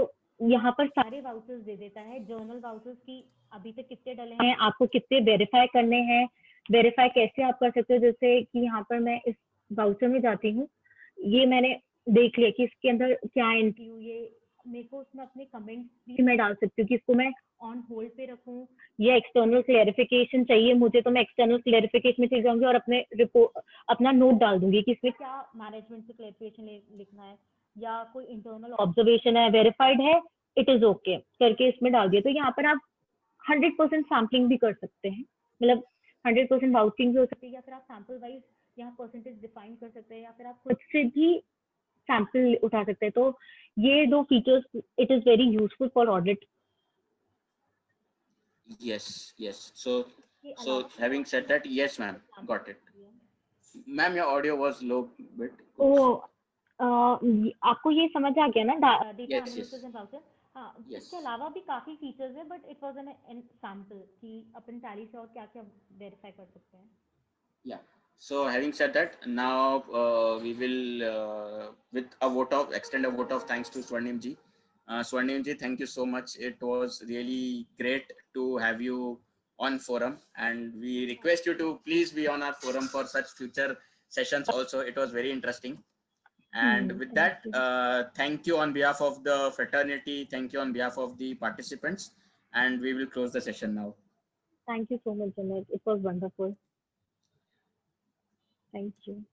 यहाँ पर सारे वाउचर्स दे देता है. जर्नल वाउचर्स की अभी तक कितने डले हैं, आपको कितने वेरीफाई करने हैं, वेरीफाई कैसे आप कर सकते हो. जैसे कि यहाँ पर मैं इस वाउचर में जाती हूँ, ये मैंने देख लिया कि इसके अंदर क्या एंट्री हुई है. मेरे को उसमें अपने कमेंट्स भी मैं डाल सकती हूँ कि इसको मैं ऑन होल्ड पे रखूं या एक्सटर्नल क्लेरिफिकेशन चाहिए मुझे तो मैं एक्सटर्नल क्लेरिफिकेशन में चली जाऊंगी और अपने रिपोर्ट अपना नोट डाल दूंगी कि इसमें क्या मैनेजमेंट से क्लेरिफिकेशन लिखना है या कोई इंटरनल ऑब्जर्वेशन है, वेरीफाइड है, इट इज ओके करके इसमें डाल दिया. तो यहाँ पर आप 100% सैम्पलिंग भी कर सकते हैं, मतलब 100% वाउचिंग भी हो सकती है, या फिर आप सैंपल वाइज यहाँ परसेंटेज डिफाइन कर सकते हैं, या फिर आप खुद से भी सैंपल उठा सकते हैं। तो ये दो features it is very useful for audit. Yes, yes. So having said that, yes, ma'am, got it. Ma'am, your audio was low bit. ओ आपको ये समझ आ गया ना data Yes, analysis yes, and router? हाँ, yes. इसके अलावा भी काफी फीचर्स है, but it was an sample कि अपन टैली से और क्या क्या वेरीफाई कर सकते हैं। Yeah. So having said that, now we will with a vote of extend a vote of thanks to Swarnim ji. Swarnim ji, thank you so much. It was really great to have you on forum, and we request you to please be on our forum for such future sessions. Also, it was very interesting. And with Thank that, you. thank you on behalf of the fraternity. Thank you on behalf of the participants, and we will close the session now. Thank you so much, Janet. It was wonderful. Thank you.